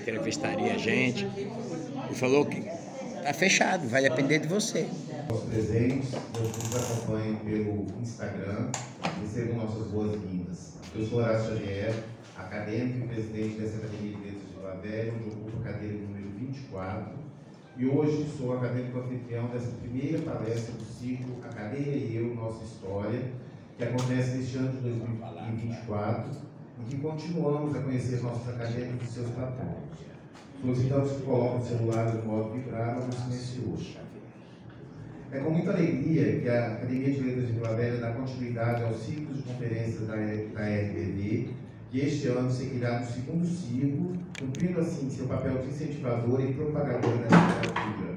entrevistaria a gente, e falou que tá fechado, vai depender de você. Os presentes, nos acompanhem pelo Instagram, recebam nossas boas-vindas. Eu sou Horácio Xavier, acadêmico e presidente dessa Academia de Letras de Vila Velha, onde ocupo a cadeira número 24, e hoje sou acadêmico anfitrião dessa primeira palestra do ciclo A Cadeia e Eu, Nossa História, que acontece neste ano de 2024, e que continuamos a conhecer nossos acadêmicos e seus patrões. Solicitamos que coloquem o celular no modo vibrar ou no silencioso. É com muita alegria que a Academia de Letras de Vila Velha dá continuidade aos ciclos de conferências da RBV, que este ano seguirá no segundo ciclo, cumprindo assim seu papel de incentivador e propagador da literatura.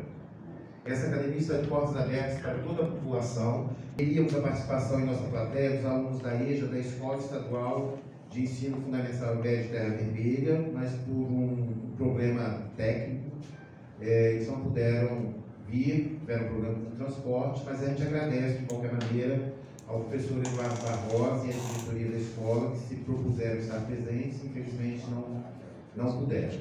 Essa academia está de portas abertas para toda a população. Teríamos a participação em nossa plateia dos alunos da EJA, da Escola Estadual de Ensino Fundamental Velho de Terra Vermelha, mas por um problema técnico, eles não puderam vir, tiveram problema com o transporte, mas a gente agradece de qualquer maneira ao professor Eduardo Barrosa e à diretoria da escola que se propuseram estar presentes e infelizmente não puderam.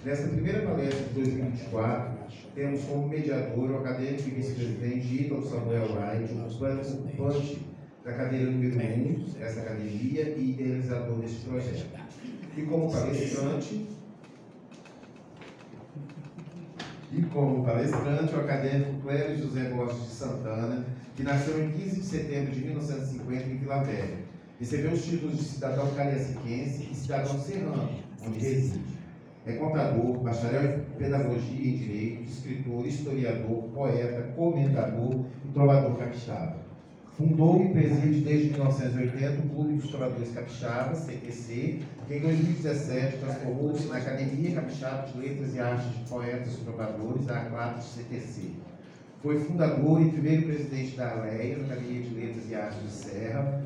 Nessa primeira palestra de 2024, temos como mediador o acadêmico e vice-presidente Ítalo Samuel Wright, ocupante da cadeira número 1 dessa academia e idealizador deste projeto. E como palestrante, o acadêmico Clério José Borges de Santana, que nasceu em 15 de setembro de 1950 em Vila Velha. Recebeu os títulos de cidadão cariaciquense e cidadão serrano, onde reside. É contador, bacharel em pedagogia e direito, escritor, historiador, poeta, comentador e trovador capixaba. Fundou e preside desde 1980 o Clube dos Trovadores Capixabas, CTC, que em 2017 transformou-se na Academia Capixaba de Letras e Artes de Poetas e Trovadores, a A4 CTC. Foi fundador e primeiro presidente da ALEA, Academia de Letras e Artes de Serra.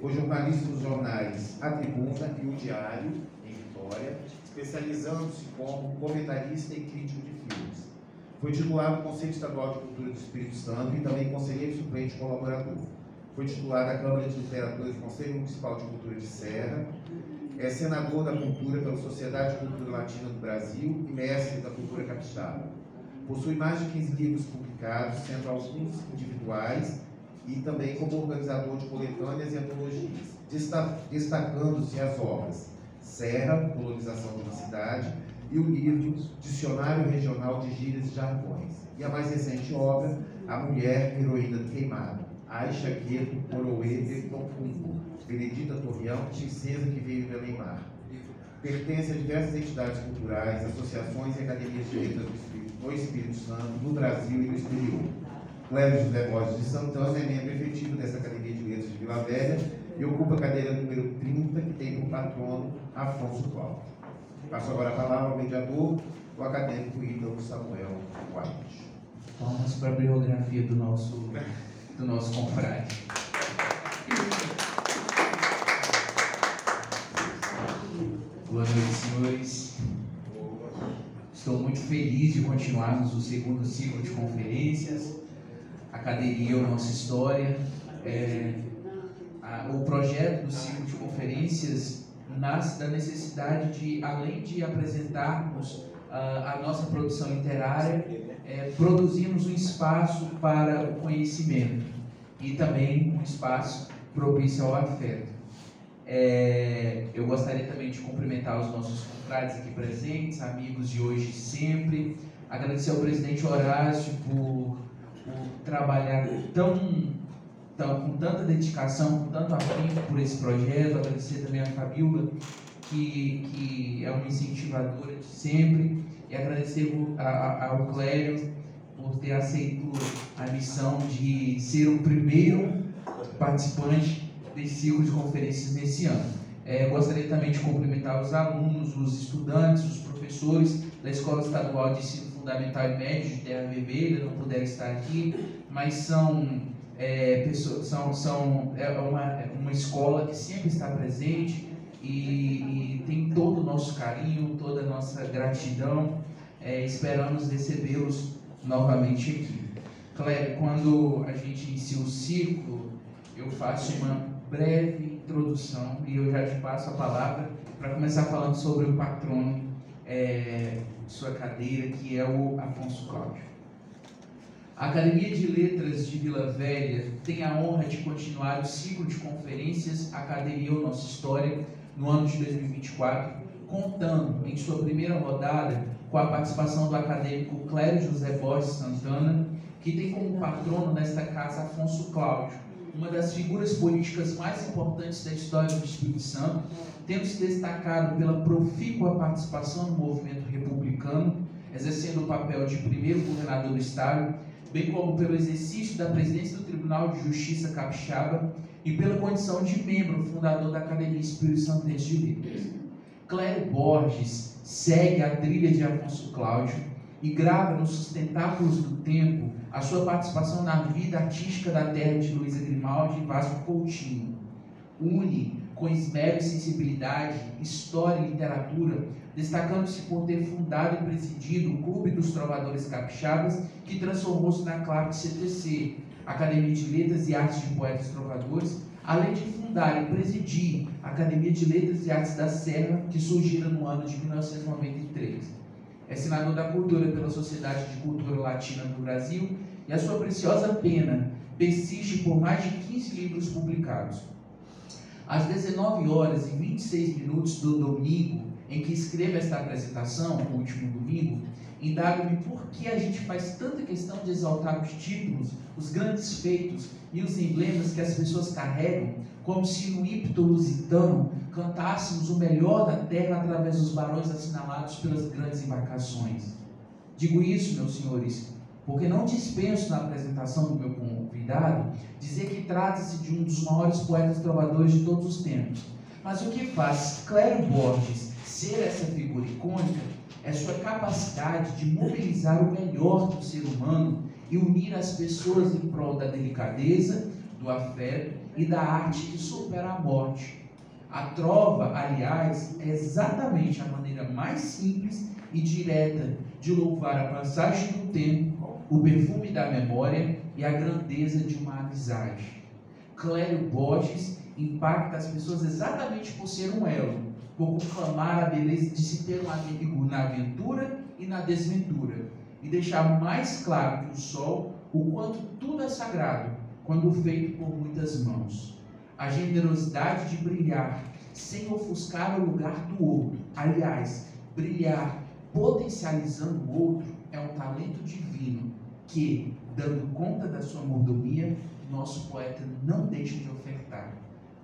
Foi jornalista dos jornais A Tribuna e o Diário, em Vitória, especializando-se como comentarista e crítico de filmes. Foi titular do Conselho Estadual de Cultura do Espírito Santo e também conselheiro suplente colaborador. Foi titular da Câmara de Literatura do Conselho Municipal de Cultura de Serra. É senador da Cultura pela Sociedade de Cultura Latina do Brasil e mestre da Cultura Capixaba. Possui mais de 15 livros publicados, sendo alguns individuais e também como organizador de coletâneas e antologias, destacando-se as obras Serra, Colonização de uma Cidade, e o livro Dicionário Regional de Gírias e Jargões. E a mais recente obra, A Mulher Heroína do Queimado, Aisha Queto Coroê de Tocumbo, Benedita Torreão, princesa que veio de Alemar. Pertence a diversas entidades culturais, associações e academias de letras do Espírito Santo, no Brasil e no exterior. Clério José Borges de Santana é membro efetivo dessa Academia de Letras de Vila Velha e ocupa a cadeira número 30, que tem como patrono Afonso Cláudio. Passo agora a palavra ao mediador, o acadêmico Ítalo Samuel Wright. Vamos para a biografia do nosso confrade. Boa noite, senhores. Estou muito feliz de continuarmos o segundo ciclo de conferências. Academia Nossa História. O projeto do ciclo de conferências nasce da necessidade de, além de apresentarmos a nossa produção literária, produzirmos um espaço para o conhecimento e também um espaço propício ao afeto. Eu gostaria também de cumprimentar os nossos confrades aqui presentes, amigos de hoje e sempre, agradecer ao presidente Horácio por trabalhar com tanta dedicação, com tanto afinco por esse projeto, agradecer também a Fabiola, que é uma incentivadora de sempre, e agradecer ao Clério por ter aceito a missão de ser o primeiro participante desse ciclo de conferências nesse ano. Gostaria também de cumprimentar os alunos, os estudantes, os professores da Escola Estadual de Ensino Fundamental e Médio de Terra Vermelha, não puderam estar aqui, mas são uma escola que sempre está presente e tem todo o nosso carinho, toda a nossa gratidão. Esperamos recebê-los novamente aqui. Clério, quando a gente inicia o ciclo, eu faço uma breve introdução e eu já te passo a palavra para começar falando sobre o patrono sua cadeira, que é o Afonso Cláudio. A Academia de Letras de Vila Velha tem a honra de continuar o ciclo de conferências Academia ou Nossa História no ano de 2024, contando em sua primeira rodada com a participação do acadêmico Clério José Borges Santana, que tem como patrono nesta casa Afonso Cláudio, uma das figuras políticas mais importantes da história do Espírito Santo, tendo se destacado pela profícua participação no movimento republicano, exercendo o papel de primeiro governador do estado, bem como pelo exercício da presidência do Tribunal de Justiça Capixaba e pela condição de membro fundador da Academia Espírito Santense de Letras. Clério Borges segue a trilha de Afonso Cláudio e grava nos Sustentáculos do Tempo a sua participação na vida artística da terra de Luísa Grimaldi e Vasco Coutinho. Une com esmero e sensibilidade história e literatura, destacando-se por ter fundado e presidido o Clube dos Trovadores Capixabas, que transformou-se na CLAP CTC, Academia de Letras e Artes de Poetas Trovadores, além de fundar e presidir a Academia de Letras e Artes da Serra, que surgira no ano de 1993. É senador da Cultura pela Sociedade de Cultura Latina do Brasil e a sua preciosa pena persiste por mais de 15 livros publicados. Às 19h26 do domingo, em que escrevo esta apresentação, o último domingo, indago-me por que a gente faz tanta questão de exaltar os títulos, os grandes feitos e os emblemas que as pessoas carregam, como se no ímpeto lusitano cantássemos o melhor da terra através dos barões assinalados pelas grandes embarcações. Digo isso, meus senhores, porque não dispenso na apresentação do meu convidado dizer que trata-se de um dos maiores poetas trovadores de todos os tempos. Mas o que faz Clério Borges ser essa figura icônica é sua capacidade de mobilizar o melhor do ser humano e unir as pessoas em prol da delicadeza, do afeto e da arte que supera a morte. A trova, aliás, é exatamente a maneira mais simples e direta de louvar a passagem do tempo, o perfume da memória e a grandeza de uma amizade. Clério Borges impacta as pessoas exatamente por ser um elo, por proclamar a beleza de se ter um amigo na aventura e na desventura, e deixar mais claro que o sol o quanto tudo é sagrado, quando feito por muitas mãos. A generosidade de brilhar, sem ofuscar o lugar do outro. Aliás, brilhar potencializando o outro é um talento divino que, dando conta da sua mordomia, nosso poeta não deixa de ofertar.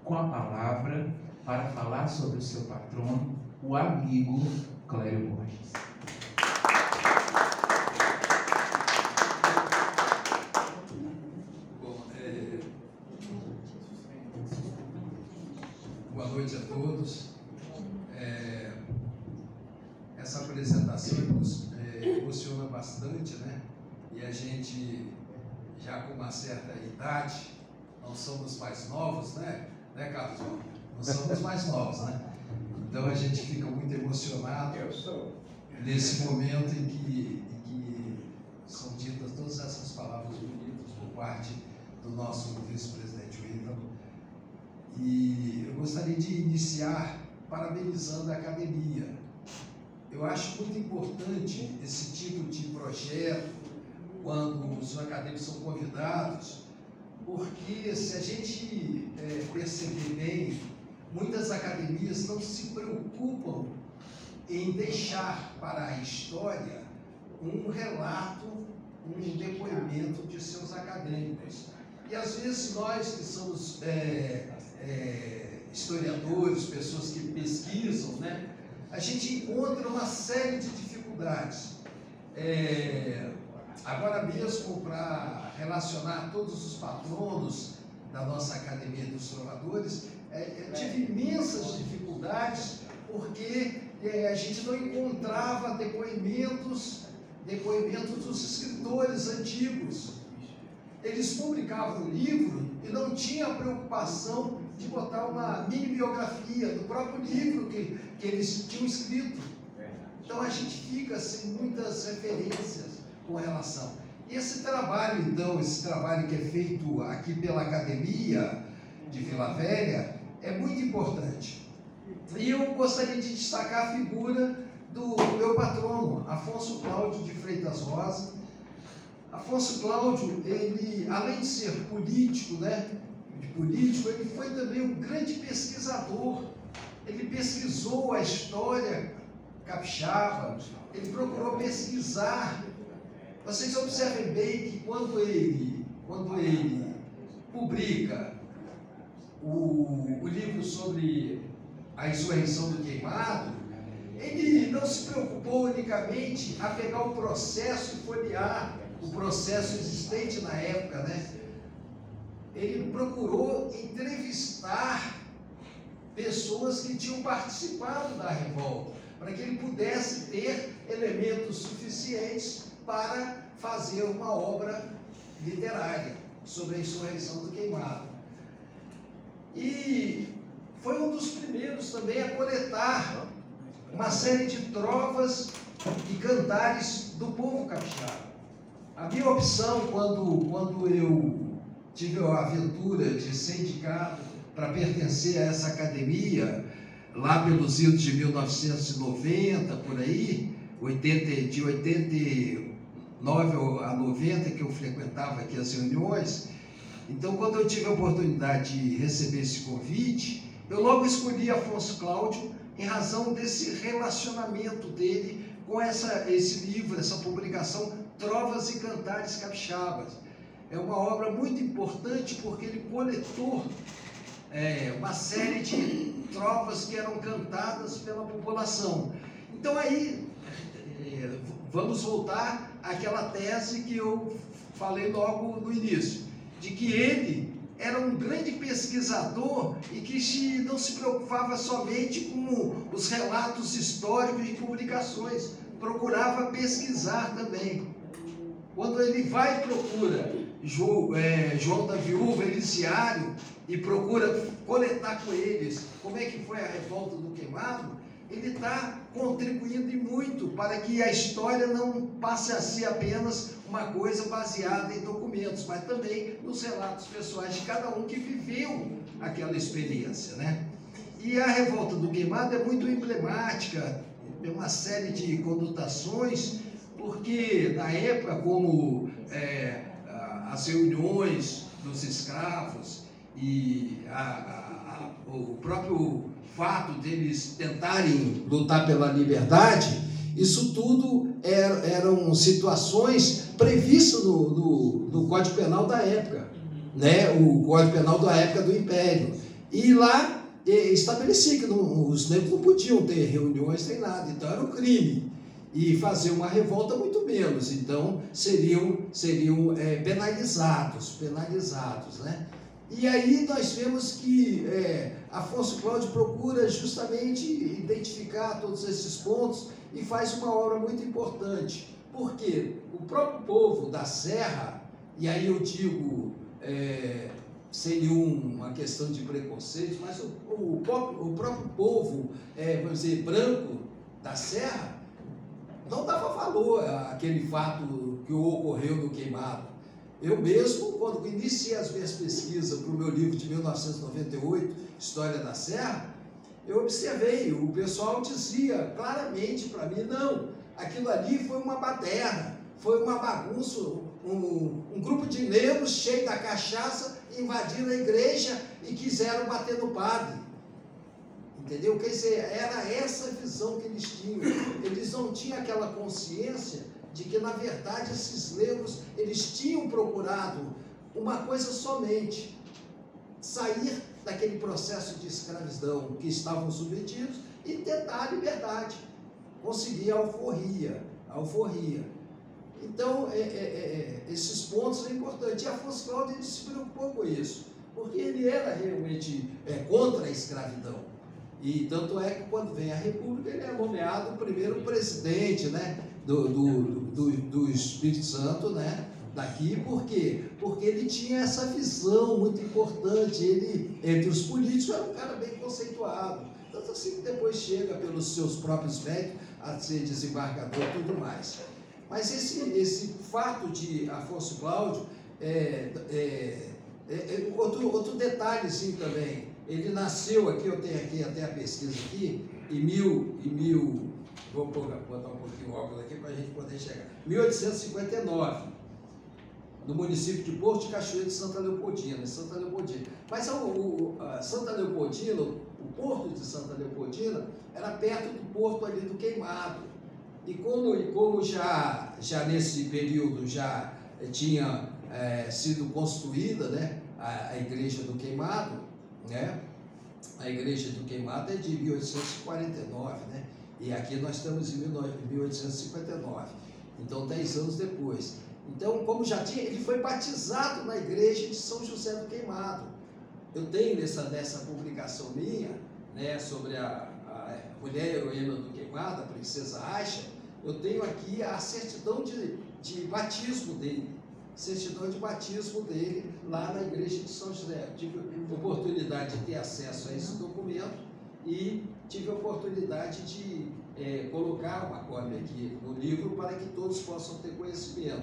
Com a palavra, para falar sobre o seu patrono, o amigo Clério Borges. Boa noite a todos. Essa apresentação emociona bastante, né? E a gente, já com uma certa idade, não somos mais novos, né? Carlos? Não somos mais novos, né? Então a gente fica muito emocionado nesse momento em que são ditas todas essas palavras bonitas por parte do nosso vice-presidente Ítalo. E eu gostaria de iniciar parabenizando a academia. Eu acho muito importante esse tipo de projeto, quando os acadêmicos são convidados, porque se a gente perceber bem, muitas academias não se preocupam em deixar para a história um relato, um depoimento de seus acadêmicos. E às vezes nós que somos historiadores, pessoas que pesquisam, né, a gente encontra uma série de dificuldades. Agora mesmo, para relacionar todos os patronos da nossa Academia dos Trovadores, tive imensas dificuldades, porque a gente não encontrava depoimentos dos escritores antigos. Eles publicavam o livro e não tinha a preocupação de botar uma mini biografia do próprio livro que eles tinham escrito. Então a gente fica sem muitas referências com relação. E esse trabalho, então, esse trabalho que é feito aqui pela Academia de Vila Velha, é muito importante. E eu gostaria de destacar a figura do meu patrono, Afonso Cláudio de Freitas Rosa. Afonso Cláudio, ele, além de ser político, né, ele foi também um grande pesquisador. Ele pesquisou a história capixaba, ele procurou pesquisar. Vocês observem bem que quando ele publica o livro sobre a insurreição do Queimado, ele não se preocupou unicamente a pegar o processo e folhear o processo existente na época, né? Ele procurou entrevistar pessoas que tinham participado da revolta, para que ele pudesse ter elementos suficientes para fazer uma obra literária sobre a insurreição do Queimado. E foi um dos primeiros também a coletar uma série de trovas e cantares do povo capixaba. A minha opção, quando eu tive a aventura de ser indicado para pertencer a essa academia, lá pelos idos de 1990, por aí, de 89 a 90, que eu frequentava aqui as reuniões. Então, quando eu tive a oportunidade de receber esse convite, eu logo escolhi Afonso Cláudio em razão desse relacionamento dele com esse livro, essa publicação, Trovas e Cantares Capixabas. É uma obra muito importante porque ele coletou uma série de trovas que eram cantadas pela população. Então aí, vamos voltar àquela tese que eu falei logo no início, de que ele era um grande pesquisador e que não se preocupava somente com os relatos históricos de publicações, procurava pesquisar também. Quando ele vai e procura João da Viúva, Elisiário, e procura coletar com eles como é que foi a revolta do Queimado, ele está contribuindo e muito para que a história não passe a ser apenas uma coisa baseada em documentos, mas também nos relatos pessoais de cada um que viveu aquela experiência, né? E a revolta do Queimado é muito emblemática, tem uma série de conotações, porque na época, como as reuniões dos escravos e o próprio fato deles tentarem lutar pela liberdade, isso tudo eram situações previstas no Código Penal da época, né? O Código Penal da época do Império. E lá estabelecia que os negros não podiam ter reuniões nem nada, então era um crime. E fazer uma revolta muito menos, então seriam penalizados, né? E aí nós vemos que Afonso Cláudio procura justamente identificar todos esses pontos e faz uma obra muito importante, porque o próprio povo da Serra, e aí eu digo, seria uma questão de preconceito, mas o próprio povo, vamos dizer, branco da Serra, não dava valor àquele fato que ocorreu no Queimado. Eu mesmo, quando iniciei as minhas pesquisas para o meu livro de 1998, História da Serra, eu observei, o pessoal dizia claramente para mim, não, aquilo ali foi uma baderna, foi uma bagunça, um grupo de negros cheio da cachaça invadiram a igreja e quiseram bater no padre. Entendeu? Quer dizer, era essa visão que eles tinham. Eles não tinham aquela consciência de que, na verdade, esses negros, eles tinham procurado uma coisa somente, sair daquele processo de escravidão que estavam submetidos e tentar a liberdade, conseguir a alforria. Então, esses pontos são importantes. E Afonso Cláudio ele se preocupou com isso, porque ele era realmente contra a escravidão. E tanto é que quando vem a República, ele é nomeado o primeiro presidente, né, do Espírito Santo, né, daqui. Por quê? Porque ele tinha essa visão muito importante. Ele, entre os políticos, era um cara bem conceituado. Tanto assim que depois chega, pelos seus próprios méritos, a ser desembargador e tudo mais. Mas esse fato de Afonso Cláudio, outro detalhe assim, também, ele nasceu aqui, eu tenho aqui até a pesquisa aqui, em Vou botar um pouquinho o óculos aqui para a gente poder chegar. 1859, no município de Porto de Cachoeira de Santa Leopoldina. Mas Santa Leopoldina, o porto de Santa Leopoldina, era perto do porto ali do Queimado. E como já nesse período já tinha sido construída, né, a igreja do Queimado, né? A igreja do Queimado é de 1849, né? E aqui nós estamos em 1859, então 10 anos depois. Então, como já tinha, ele foi batizado na igreja de São José do Queimado. Eu tenho nessa publicação minha, né, sobre a mulher heroína do Queimado, a princesa Aixa, eu tenho aqui a certidão de batismo dele. Certidão de batismo dele lá na igreja de São José. Eu tive oportunidade de ter acesso a esse documento e tive a oportunidade de colocar uma cópia aqui no livro para que todos possam ter conhecimento,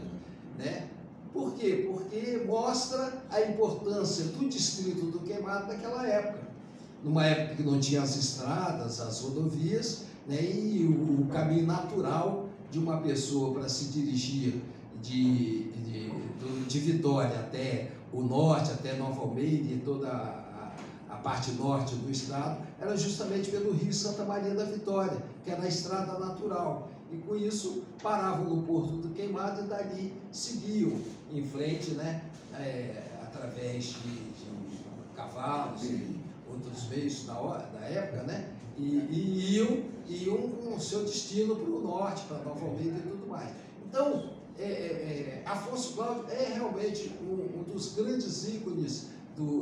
né? Por quê? Porque mostra a importância do distrito do Queimado naquela época, numa época que não tinha as estradas, as rodovias, né? E o caminho natural de uma pessoa para se dirigir de Vitória até o norte, até Nova Almeida e toda a parte norte do estado, era justamente pelo rio Santa Maria da Vitória, que era a estrada natural. E com isso paravam no Porto do Queimado e dali seguiam em frente, né, através de cavalos e outros meios da época, né, e iam com o seu destino para o norte, para Nova Almeida e tudo mais. Então, Afonso Cláudio é realmente um dos grandes ícones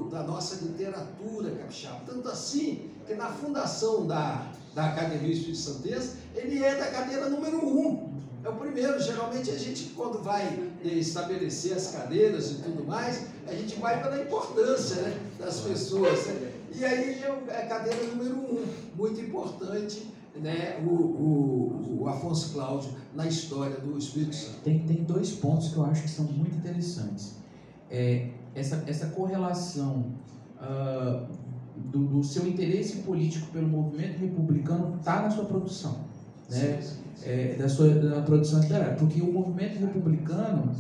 da nossa literatura capixaba. Tanto assim que na fundação da Academia Espírito Santense, ele é da cadeira número 1. É o primeiro. Geralmente a gente, quando vai estabelecer as cadeiras e tudo mais, a gente vai pela importância, né, das pessoas, né? E aí é a cadeira número 1, muito importante, né, o Afonso Cláudio na história do Espírito Santo. Tem 2 pontos que eu acho que são muito interessantes. Essa correlação do seu interesse político pelo movimento republicano está na sua produção, né? Da produção literária, porque o movimento republicano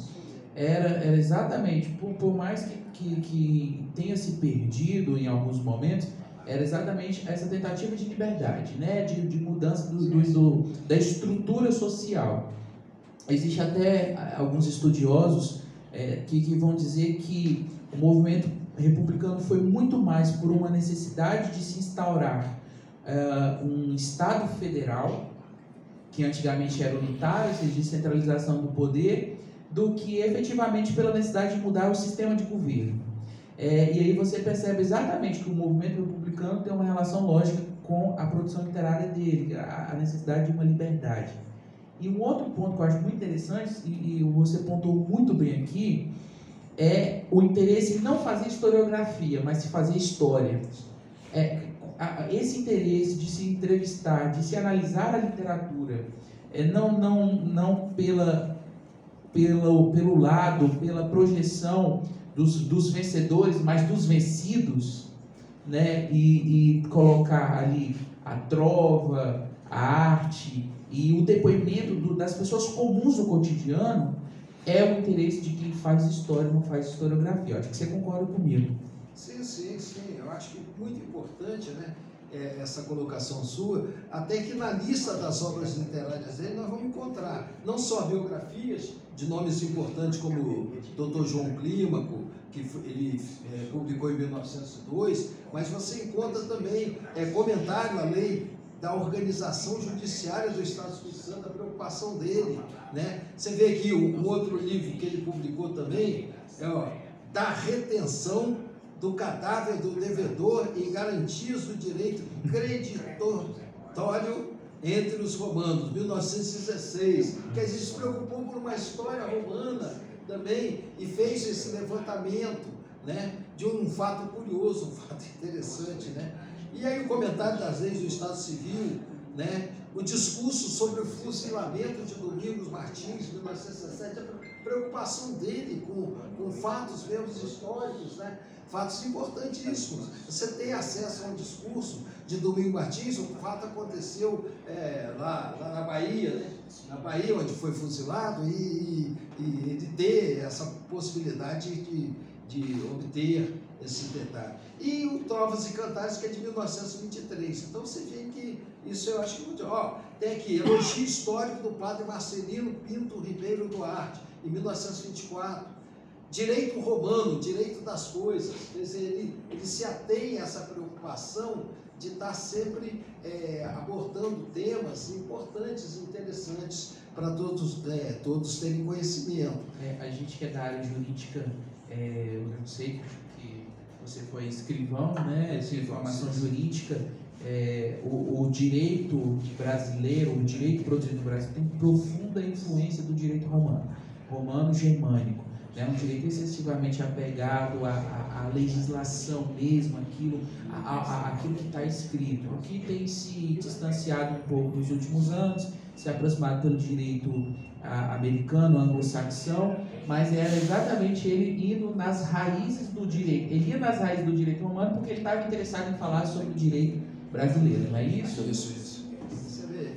era exatamente, por mais que tenha se perdido em alguns momentos, era exatamente essa tentativa de liberdade, né? de mudança da estrutura social. Existe até alguns estudiosos que vão dizer que o movimento republicano foi muito mais por uma necessidade de se instaurar um Estado federal, que antigamente era unitário, ou seja, de centralização do poder, do que efetivamente pela necessidade de mudar o sistema de governo. E aí você percebe exatamente que o movimento republicano tem uma relação lógica com a produção literária dele, a necessidade de uma liberdade. E um outro ponto que eu acho muito interessante, e você pontuou muito bem aqui, é o interesse em não fazer historiografia, mas se fazer história. Esse interesse de se entrevistar, de se analisar a literatura, não pelo lado, pela projeção dos vencedores, mas dos vencidos, né? E colocar ali a trova, a arte e o depoimento das pessoas comuns do cotidiano, é o interesse de quem faz história, não faz historiografia. Eu acho que você concorda comigo. Sim. Eu acho que é muito importante, né, essa colocação sua, até que na lista das obras literárias dele nós vamos encontrar não só biografias de nomes importantes como o Dr. João Clímaco, que ele publicou em 1902, mas você encontra também comentário à lei da organização judiciária do Estado do Espírito Santo, a preocupação dele, né? Você vê aqui um outro livro que ele publicou também, da retenção do cadáver do devedor e garantias do direito creditório entre os romanos, 1916, que a gente se preocupou por uma história romana também e fez esse levantamento, né, de um fato curioso, um fato interessante, né? E aí o comentário das leis do Estado Civil, né, o discurso sobre o fuzilamento de Domingos Martins, 1917, preocupação dele com fatos mesmo históricos, né? Fatos importantíssimos. Você tem acesso a um discurso de Domingos Martins, um fato aconteceu lá na Bahia, né? Na Bahia, onde foi fuzilado, e de ter essa possibilidade de obter esse detalhe. E o Trovas e Cantares, que é de 1923. Então você vê que isso eu acho muito... tem aqui, elogio histórico do padre Marcelino Pinto Ribeiro Duarte, em 1924. Direito romano, direito das coisas. Quer dizer, ele se atém a essa preocupação de estar sempre abordando temas importantes, interessantes para todos terem conhecimento. A gente que é da área jurídica, eu sei que você foi escrivão, né? Essa formação jurídica, o direito brasileiro, o direito produzido no Brasil tem profunda influência do direito romano-germânico. É um direito excessivamente apegado à legislação mesmo, aquilo que está escrito, o que tem se distanciado um pouco nos últimos anos, se aproximado pelo direito americano, anglo-saxão, mas era exatamente ele indo nas raízes do direito. Ele ia nas raízes do direito romano porque ele estava interessado em falar sobre o direito brasileiro, não é isso? Isso. Você vê,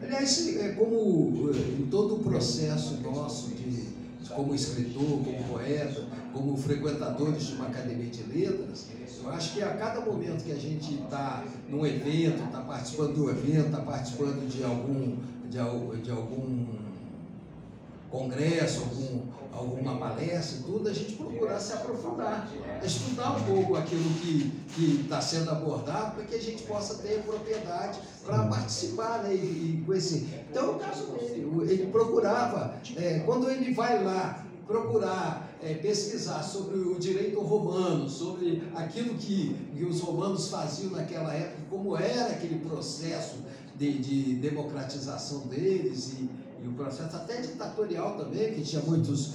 aliás, como em todo o processo nosso como escritor, como poeta, como frequentadores de uma academia de letras, eu acho que a cada momento que a gente está num evento, está participando de um evento, está participando de algum congresso, alguma palestra, tudo, a gente procurar se aprofundar, estudar um pouco aquilo que está sendo abordado, para que a gente possa ter propriedade para participar, né, e conhecer. Então, o caso dele, ele procurava, quando ele vai lá procurar pesquisar sobre o direito romano, sobre aquilo que os romanos faziam naquela época, como era aquele processo de democratização deles e o processo até ditatorial também, que tinha muitos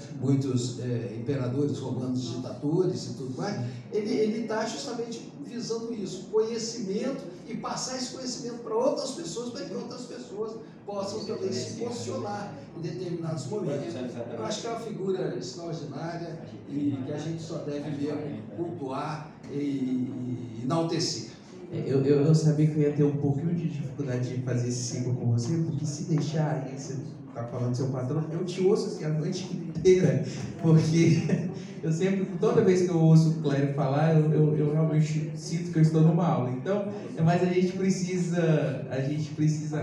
imperadores romanos ditadores e tudo mais, ele está justamente visando isso, conhecimento, e passar esse conhecimento para outras pessoas, para que outras pessoas possam também se posicionar em determinados momentos. Eu acho que é uma figura extraordinária e que a gente só deve mesmo cultuar e enaltecer. Eu sabia que eu ia ter um pouquinho de dificuldade de fazer esse ciclo com você, porque se deixar aí, você está falando do seu patrão, eu te ouço assim a noite inteira, porque eu sempre, toda vez que eu ouço o Clério falar, eu realmente sinto que eu estou numa aula. Então, mas a gente precisa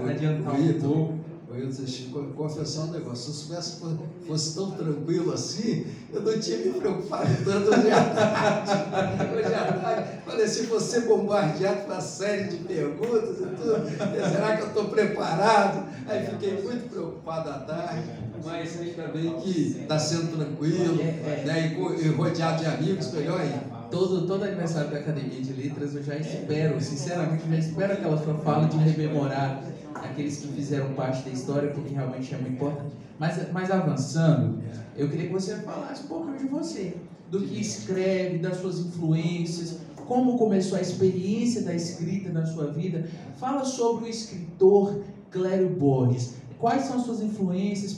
adiantar um pouco. Deixa eu confessar um negócio. Se eu soubesse que fosse tão tranquilo assim, eu não tinha me preocupado tanto hoje à tarde. Hoje à tarde, pareci você bombardeado com uma série de perguntas e tudo. Será que eu estou preparado? Aí fiquei muito preocupado à tarde, mas ainda bem que está sendo tranquilo, né? E rodeado de amigos, melhor ainda. Todo aniversário da Academia de Letras eu já espero, sinceramente, aquela sua fala de rememorar aqueles que fizeram parte da história, porque realmente é muito importante. Mas avançando, eu queria que você falasse um pouco de você, do que escreve, das suas influências, como começou a experiência da escrita na sua vida. Fala sobre o escritor Clério Borges. Quais são as suas influências?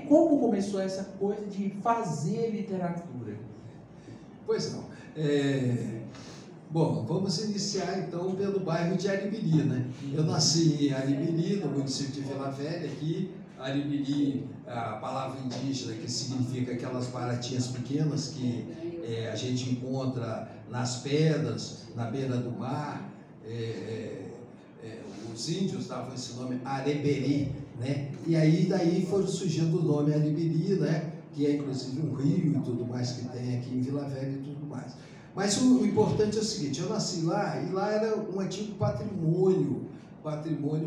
Como começou essa coisa de fazer literatura? Pois não. Bom, vamos iniciar então pelo bairro de Aribiri, né? Eu nasci em Aribiri, no município de Vila Velha, aqui. Aribiri, a palavra indígena que significa aquelas baratinhas pequenas que a gente encontra nas pedras, na beira do mar. Os índios davam esse nome Areberi, né? E aí daí foi surgindo o nome Aribiri, né? Que é inclusive um rio e tudo mais que tem aqui em Vila Velha e tudo mais. Mas o importante é o seguinte, eu nasci lá e lá era um antigo patrimônio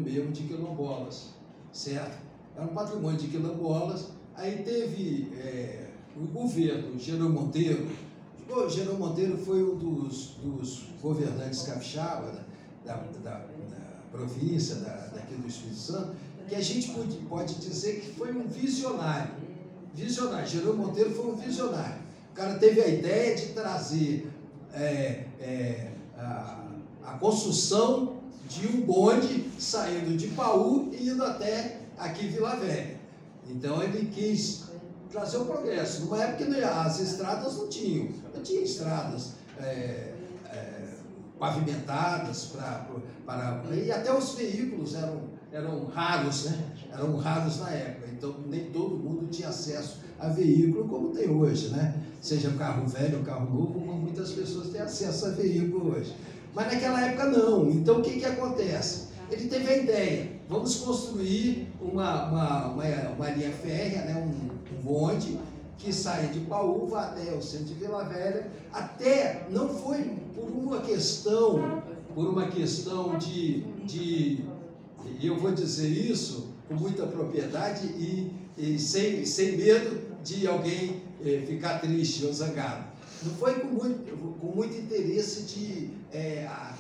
mesmo de quilombolas, certo? Era um patrimônio de quilombolas. Aí teve o governo, Jerônimo Monteiro. O Jerônimo Monteiro foi um dos governantes capixaba da província, daqui do Espírito Santo, que a gente pode dizer que foi um visionário. Jerônimo Monteiro foi um visionário. O cara teve a ideia de trazer a construção de um bonde saindo de Paú e indo até aqui Vila Velha. Então ele quis trazer o progresso. Numa época que as estradas não tinha estradas pavimentadas e até os veículos eram raros, né? Eram raros na época, então nem todo mundo tinha acesso a veículo como tem hoje, né? Seja carro velho ou carro novo, muitas pessoas têm acesso a veículo hoje. Mas naquela época não. Então o que acontece? Ele teve a ideia, vamos construir uma linha férrea, né? um bonde que saia de Paúva até o centro de Vila Velha, até não foi por uma questão de eu vou dizer isso com muita propriedade e sem medo de alguém ficar triste ou zangado. Não foi com muito interesse de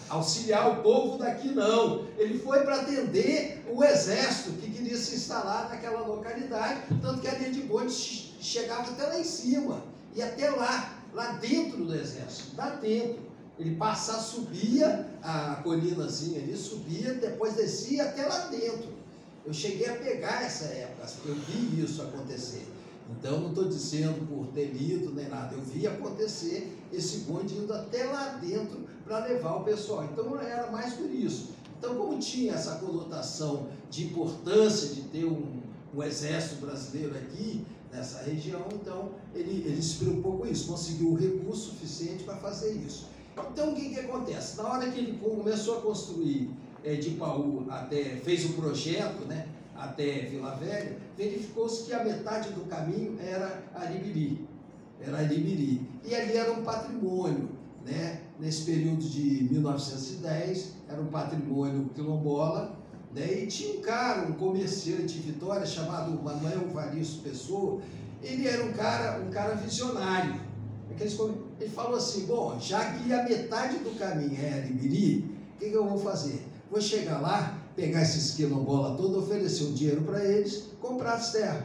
auxiliar o povo daqui, não. Ele foi para atender o exército que queria se instalar naquela localidade, tanto que a linha de bonde chegava até lá em cima, e até lá dentro do exército, lá dentro. Ele subia a colinazinha ali, subia, depois descia até lá dentro. Eu cheguei a pegar essa época, eu vi isso acontecer. Então, não estou dizendo por ter lido nem nada, eu vi acontecer esse bonde indo até lá dentro para levar o pessoal. Então, era mais por isso. Então, como tinha essa conotação de importância de ter um exército brasileiro aqui, nessa região, então, ele se preocupou com isso, conseguiu o recurso suficiente para fazer isso. Então, o que acontece? Na hora que ele começou a construir de Paú fez o projeto, né, até Vila Velha, verificou-se que a metade do caminho era Aribiri. E ali era um patrimônio, né? Nesse período de 1910, era um patrimônio quilombola, né? E tinha um comerciante de Vitória, chamado Manuel Varisto Pessoa. Ele era um cara visionário. Ele falou assim, bom, já que a metade do caminho é Aribiri, o que eu vou fazer? Vou chegar lá, pegar esses quilombola todos, oferecer um dinheiro para eles, comprar as terras.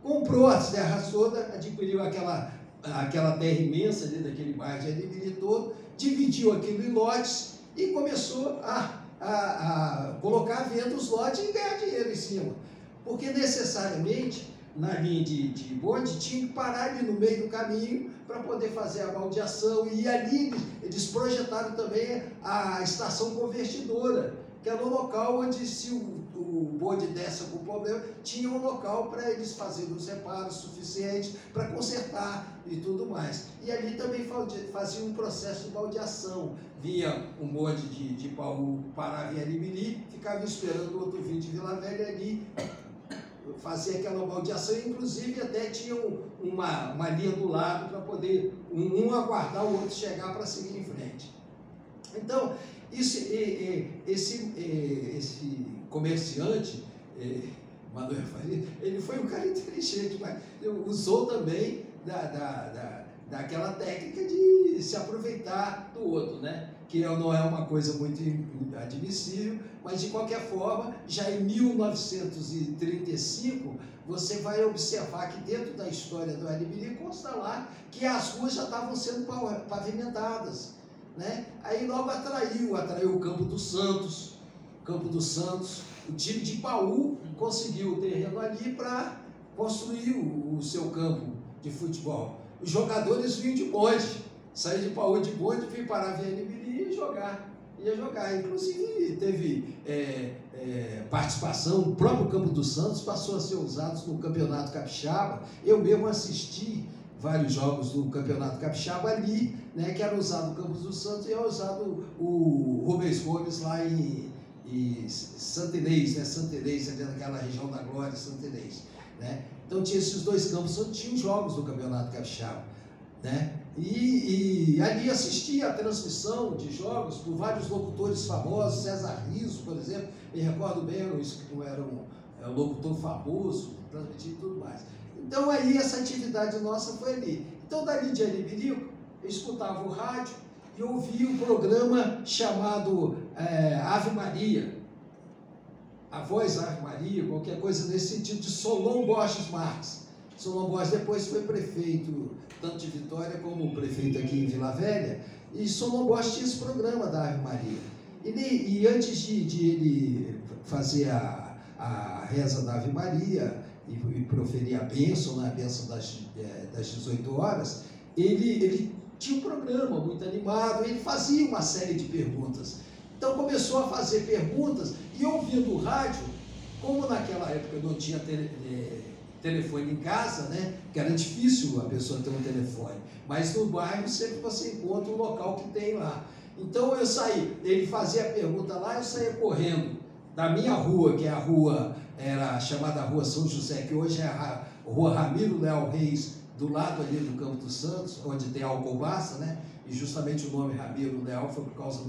Comprou as terras todas, adquiriu aquela terra imensa ali daquele bairro de Aribiri todo, dividiu aquilo em lotes e começou a colocar à venda os lotes e ganhar dinheiro em cima. Porque necessariamente, na linha de bonde, tinha que parar ali no meio do caminho para poder fazer a baldeação, e ali eles projetaram também a estação convertidora, que era um local onde, se o bonde desse algum problema, tinha um local para eles fazerem os reparos suficientes para consertar e tudo mais. E ali também fazia um processo de baldeação. Vinha um bonde de Paú, parava em Aribiri, ficava esperando o outro vir de Vila Velha ali, fazia aquela baldeação, inclusive até tinha uma linha do lado para poder um aguardar o outro chegar para seguir em frente. Então, esse comerciante, Manuel Faria, ele foi um cara inteligente, mas usou também daquela técnica de se aproveitar do outro, né? Que não é uma coisa muito admissível, mas de qualquer forma, já em 1935, você vai observar que dentro da história do Aribiri consta lá que as ruas já estavam sendo pavimentadas, né? Aí logo atraiu o Campo dos Santos. O time de Paú conseguiu o terreno ali para construir o seu campo de futebol. Os jogadores vinham de bonde, saíam de Paú de bonde, vinham parar em Aribiri e ia jogar. Inclusive teve participação, o próprio Campo dos Santos passou a ser usado no Campeonato Capixaba. Eu mesmo assisti vários jogos do Campeonato Capixaba ali, né, que era usado o Campos dos Santos e era usado o Rubens Gomes lá em Santelês, né, ali naquela região da Glória, Santelês, né? Então tinha esses dois campos onde tinham jogos do Campeonato Capixaba, né? E ali assistia a transmissão de jogos por vários locutores famosos, César Riso, por exemplo, me recordo bem, era um locutor famoso, transmitia e tudo mais. Então aí essa atividade nossa foi ali. Então dali de Aribiri, eu escutava o rádio e ouvia um programa chamado Ave Maria, a voz Ave Maria, qualquer coisa nesse sentido, de Solon Borges Marques. Solon Borges depois foi prefeito, tanto de Vitória como prefeito aqui em Vila Velha, e Solon Borges tinha esse programa da Ave Maria. E antes de ele fazer a a reza da Ave Maria e proferia a bênção, né, a bênção das 18 horas, ele tinha um programa muito animado, ele fazia uma série de perguntas. Então começou a fazer perguntas e ouvindo o rádio, como naquela época não tinha telefone em casa, né, que era difícil a pessoa ter um telefone, mas no bairro sempre você encontra um local que tem lá. Então eu saí, ele fazia a pergunta lá, eu saía correndo da minha rua, que é a rua, era chamada Rua São José, que hoje é a Rua Ramiro Leal Reis, do lado ali do Campo dos Santos, onde tem a Alcobaça, né? E justamente o nome Ramiro Leal foi por causa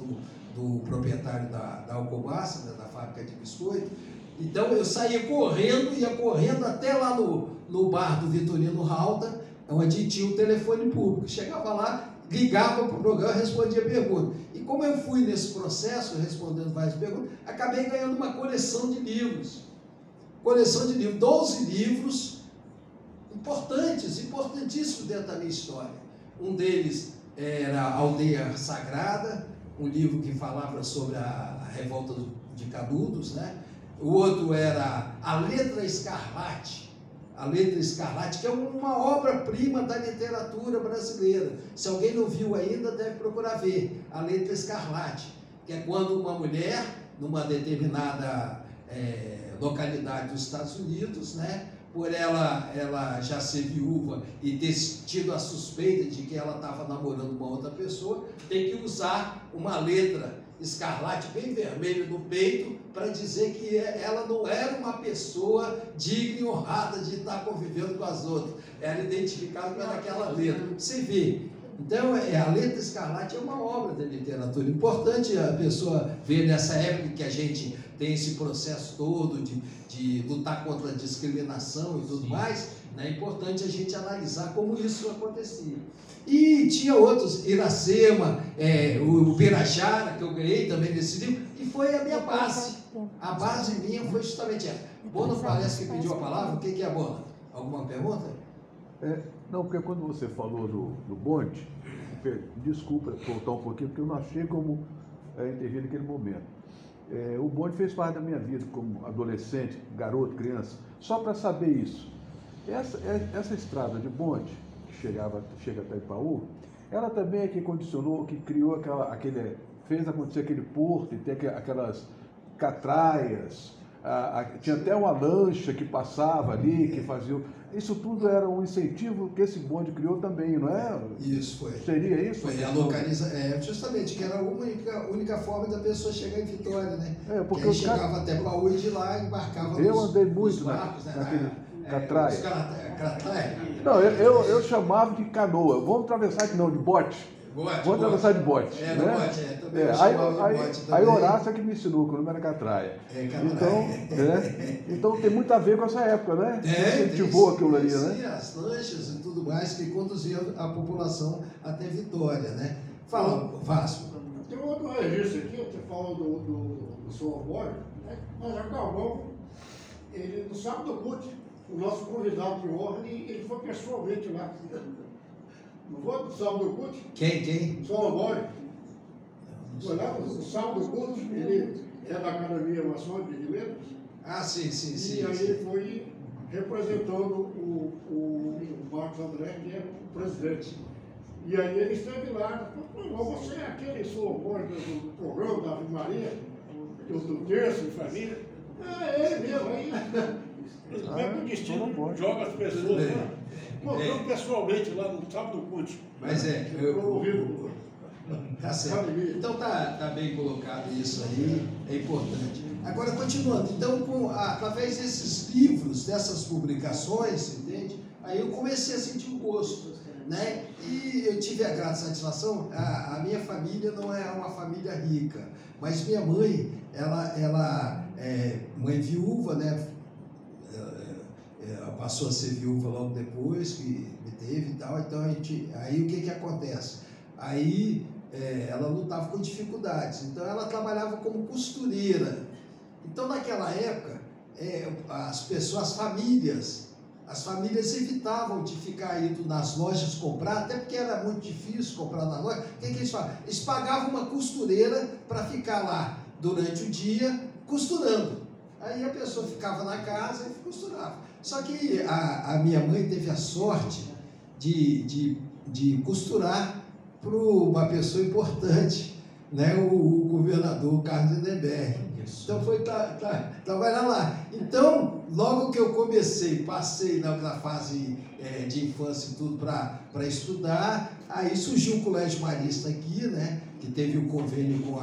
do proprietário da Alcobaça, né? Da fábrica de biscoito. Então eu saía correndo, ia correndo até lá no bar do Vitorino Rauta, onde tinha um telefone público. Chegava lá, ligava para o programa, respondia perguntas. E como eu fui nesse processo, respondendo várias perguntas, acabei ganhando uma coleção de livros. Coleção de livros, 12 livros importantíssimos dentro da minha história. Um deles era Aldeia Sagrada, um livro que falava sobre a revolta de Canudos, né? O outro era A Letra Escarlate, que é uma obra-prima da literatura brasileira. Se alguém não viu ainda, deve procurar ver. A Letra Escarlate, que é quando uma mulher, numa determinada localidade dos Estados Unidos, né, por ela já ser viúva e ter tido a suspeita de que ela estava namorando uma outra pessoa, tem que usar uma letra escarlate bem vermelho no peito para dizer que ela não era uma pessoa digna e honrada de estar convivendo com as outras. Era identificada pelaquela letra. Você vê. Então, a Letra Escarlate é uma obra da literatura. Importante a pessoa ver nessa época que a gente tem esse processo todo de lutar contra a discriminação e tudo mais, né? É importante a gente analisar como isso acontecia. E tinha outros, Iracema, o Pirajara, que eu ganhei também nesse livro, que foi a minha base. A base minha foi justamente essa. Bona parece que pediu a palavra. O que é a Bona? Alguma pergunta? Não, porque quando você falou do bonde, desculpa voltar um pouquinho, porque eu não achei como intervir naquele momento. O bonde fez parte da minha vida como adolescente, garoto, criança, só para saber isso. Essa estrada de bonde, que chega até Ipaú, ela também é que condicionou, que criou fez acontecer aquele porto, e tem aquelas catraias, tinha até uma lancha que passava ali, que fazia... Isso tudo era um incentivo que esse bonde criou também, não é? Isso foi. Seria isso? Foi a localização, justamente, que era a única forma da pessoa chegar em Vitória, né? Porque ele chegava até Baú e de lá embarcava andei muito barcos, naquele catraia. Catraia. Não, eu chamava de canoa. Vamos atravessar de bote. Vamos atravessar de bote. No né? bote, também eu chamava de bote também. Aí Horácio é que me ensinou, que o nome era catraia. Então tem muito a ver com essa época, né? Incentivou aquilo ali, né? Sim, as lanchas e tudo mais que conduziam a população até Vitória, né? Fala, Vasco. Tem outro registro aqui, você falou do seu Borges, né? Nós acabamos, no sábado do CUT, o nosso convidado de honra, ele foi pessoalmente lá. Não foi no sábado do CUT? Quem? São Borges. Foi lá no sábado do CUT, ele é da Academia Maçônica de Letras. Ah, sim. E aí ele foi representando o Marcos André, que é o presidente. E aí ele esteve lá, falou, você é aquele Borges do programa da Ave Maria, do terço de família? É ele mesmo, aí. O destino joga as pessoas lá. Encontramos pessoalmente lá no sábado do CUT. Mas tá certo. Então tá bem colocado isso aí, é importante. Agora, continuando, então, através desses livros, dessas publicações, entende? Aí eu comecei a sentir um gosto, né? E eu tive a grata satisfação, a minha família não é uma família rica, mas minha mãe, ela é mãe viúva, né? Ela passou a ser viúva logo depois que me teve e tal, então aí o que acontece? Aí ela lutava com dificuldades, então ela trabalhava como costureira. Então naquela época, as famílias evitavam de ficar indo nas lojas comprar, até porque era muito difícil comprar na loja. O que eles faziam? Eles pagavam uma costureira para ficar lá durante o dia costurando. Aí a pessoa ficava na casa e costurava. Só que a minha mãe teve a sorte de costurar para uma pessoa importante, né? O governador Carlos Lindenberg. Então foi trabalhar lá. Então, logo que eu passei na fase de infância e tudo para estudar, aí surgiu o Colégio Marista aqui, né? Que teve um convênio com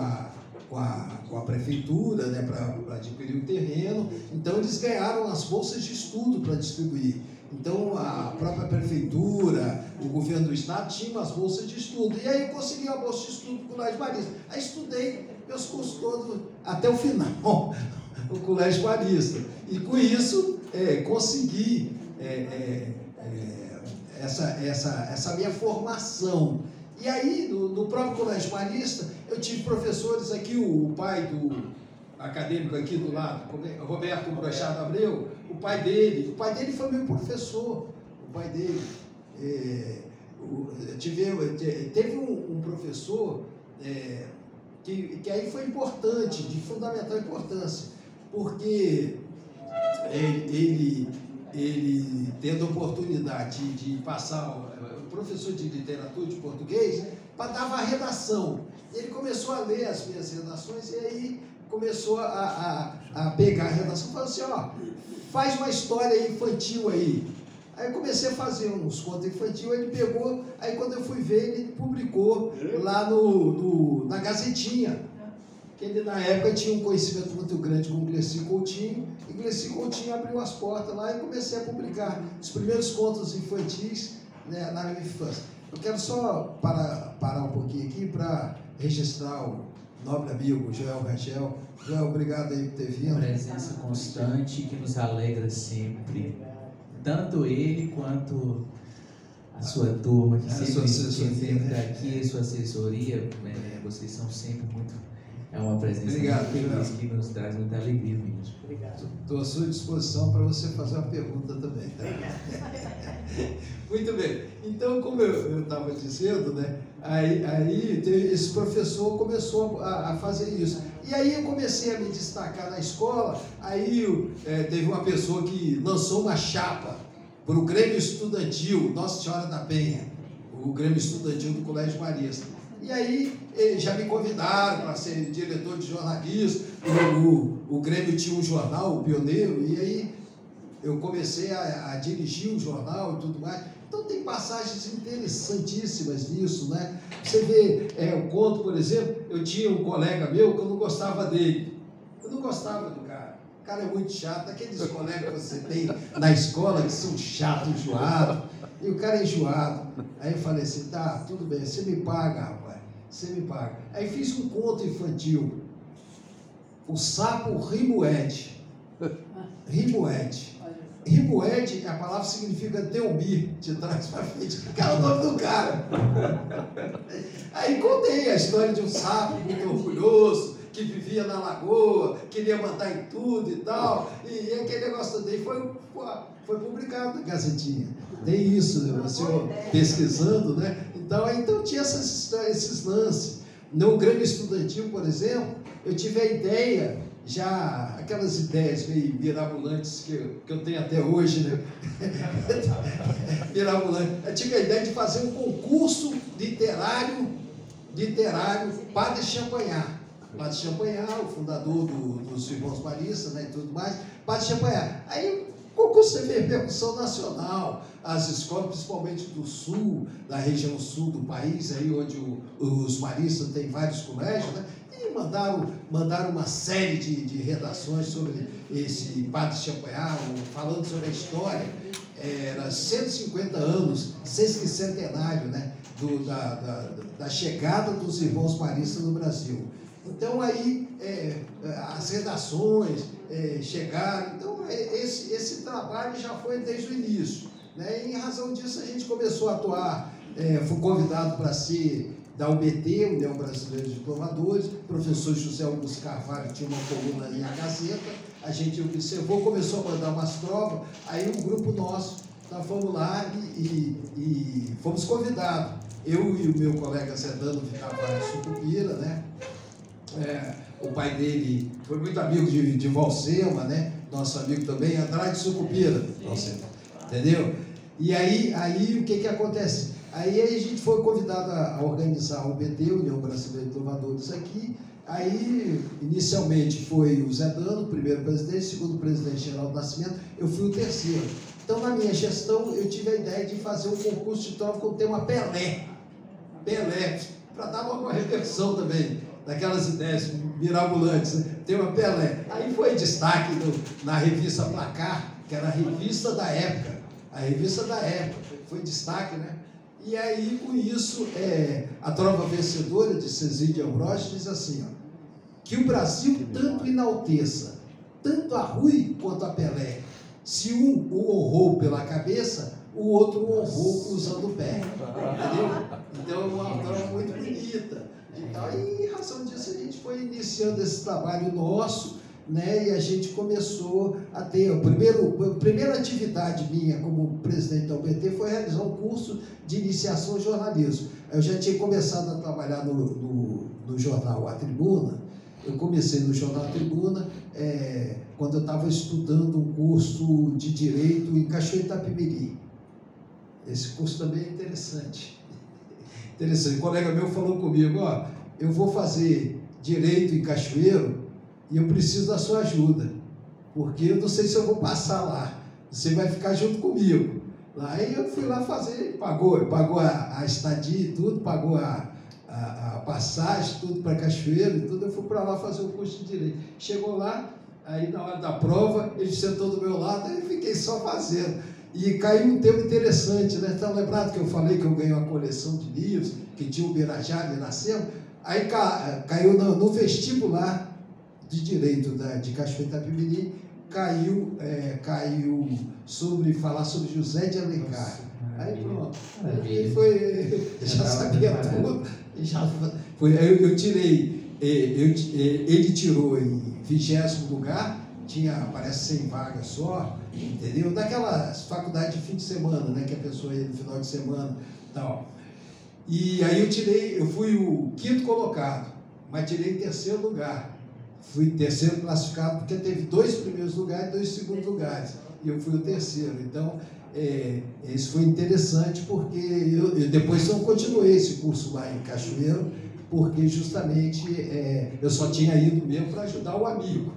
a prefeitura, né, para adquirir o terreno. Então eles ganharam as bolsas de estudo para distribuir. Então a própria prefeitura, o governo do estado tinha as bolsas de estudo. E aí eu consegui a bolsa de estudo do Colégio Marista. Aí estudei meus cursos todos até o final, o Colégio Marista. E com isso consegui essa minha formação. E aí, no próprio Colégio Marista, eu tive professores aqui, o pai do acadêmico aqui do lado, Roberto Brochado Abreu, o pai dele foi meu professor, o pai dele. Teve um professor que aí foi importante, de fundamental importância, porque ele tendo a oportunidade de passar professor de literatura de português, para dar a redação. Ele começou a ler as minhas redações e aí começou a pegar a redação e falou assim, ó, faz uma história infantil aí. Aí eu comecei a fazer uns contos infantil, ele pegou, aí quando eu fui ver, ele publicou lá na Gazetinha, que ele na época tinha um conhecimento muito grande com o Glecy Coutinho, e Glecy Coutinho abriu as portas lá e comecei a publicar os primeiros contos infantis, né, na minha infância. Eu quero só parar um pouquinho aqui para registrar o nobre amigo Joel Rangel. Joel, obrigado aí por ter vindo. Uma presença constante que nos alegra sempre. Tanto ele quanto a sua turma, que sempre aqui, a sua assessoria, vocês são sempre muito... É uma presença muito feliz que nos traz muita alegria mesmo. Obrigado. Estou à sua disposição para você fazer uma pergunta também. Tá? Muito bem. Então, como eu estava dizendo, né, aí esse professor começou a fazer isso. E aí eu comecei a me destacar na escola, aí teve uma pessoa que lançou uma chapa para o Grêmio Estudantil, Nossa Senhora da Penha, o Grêmio Estudantil do Colégio Marista. E aí já me convidaram para ser diretor de jornalismo, o Grêmio tinha um jornal, o Pioneiro, e aí eu comecei a dirigir o jornal e tudo mais. Então tem passagens interessantíssimas nisso, né? Você vê, eu conto, por exemplo, eu tinha um colega meu que eu não gostava dele. Eu não gostava do cara. O cara é muito chato, aqueles colegas que você tem na escola que são chatos, enjoados, e o cara é enjoado. Aí eu falei assim, tá, tudo bem, você me paga, rapaz, você me paga. Aí fiz um conto infantil, o sapo Rimuede. Rimuede. Rimuede, a palavra significa Teumir, de trás para frente, que era o nome do cara. Aí contei a história de um sapo muito orgulhoso, que vivia na lagoa, queria mandar em tudo e tal, e aquele negócio daí foi publicado na Gazetinha. Tem isso, né? Você pesquisando, né? Então tinha esses lances. No Grêmio Estudantil, por exemplo, eu tive a ideia, já aquelas ideias meio mirabolantes que eu tenho até hoje, né? Mirabolante. Eu tive a ideia de fazer um concurso literário Padre Champagnat. Padre Champagnat, o fundador dos Irmãos Maristas, né, e tudo mais, Padre Champagnat. Aí o concurso teve repercussão nacional, as escolas, principalmente do sul, da região sul do país, aí onde os maristas têm vários colégios, né, e mandaram uma série de redações sobre esse Padre Champagnat, falando sobre a história. Era 150 anos, sesquicentenário, né, da chegada dos Irmãos Maristas no Brasil. Então aí as redações chegaram, então esse trabalho já foi desde o início, né? E em razão disso a gente começou a atuar, fui convidado para ser da UBT, União Brasileira de Diplomadores, o professor José Augusto Carvalho tinha uma coluna ali na Gazeta, a gente observou, começou a mandar umas trovas, aí um grupo nosso, nós fomos lá e fomos convidados, eu e o meu colega Zedano de Carvalho Sucupira, né? O pai dele foi muito amigo de Valsema, né? Nosso amigo também, Andrade Sucupira, entendeu? E aí o que acontece? Aí a gente foi convidado a organizar o UBT, União Brasileira de Inovadores, aqui. Aí, inicialmente, foi o Zé Dano, primeiro presidente, segundo presidente Geraldo Nascimento, eu fui o terceiro. Então, na minha gestão, eu tive a ideia de fazer um concurso de trova com o tema Pelé. Pelé, para dar uma reversão também daquelas ideias mirabolantes, né? Tema Pelé. Aí foi destaque na revista Placar, que era a revista da época. A revista da época foi destaque, né? E aí, com isso, a trova vencedora de Cezide Ambrosio diz assim, ó, que o Brasil tanto enalteça, tanto a Rui quanto a Pelé. Se um o honrou pela cabeça, o outro o honrou cruzando o pé. Entendeu? Então, é uma trova muito bonita. Então, e em razão disso, a gente foi iniciando esse trabalho nosso, né? E a gente começou a ter... A primeira atividade minha como presidente da UBT foi realizar um curso de iniciação ao jornalismo. Eu já tinha começado a trabalhar no jornal A Tribuna. Eu comecei no jornal A Tribuna quando eu estava estudando um curso de Direito em Cachoeiro Itapemirim. Esse curso também é interessante. Interessante. Um colega meu falou comigo, ó, eu vou fazer Direito em Cachoeiro e eu preciso da sua ajuda, porque eu não sei se eu vou passar lá, você vai ficar junto comigo. Aí eu fui lá fazer, pagou a estadia e tudo, pagou a passagem, tudo para Cachoeiro e tudo, eu fui para lá fazer o curso de Direito. Chegou lá, aí na hora da prova, ele sentou do meu lado, aí eu fiquei só fazendo. E caiu um tema interessante, né? Está lembrado que eu falei que eu ganhei uma coleção de livros, que tinha o Birajara e Iracema? Aí caiu no vestibular de Direito de Cachoeiro Itapemirim, caiu falar sobre José de Alencar. Aí pronto, aí foi, já sabia tudo. Aí eu tirei, ele tirou em 20º lugar, tinha, parece 100 vagas só, entendeu? Daquelas faculdades de fim de semana, né, que a pessoa ia no final de semana e tal. E aí eu fui o 5º colocado, mas tirei em 3º lugar. Fui terceiro classificado porque teve 2 primeiros lugares e 2 segundos lugares. E eu fui o terceiro. Então, isso foi interessante porque eu depois não continuei esse curso lá em Cachoeiro, porque justamente eu só tinha ido mesmo para ajudar o amigo.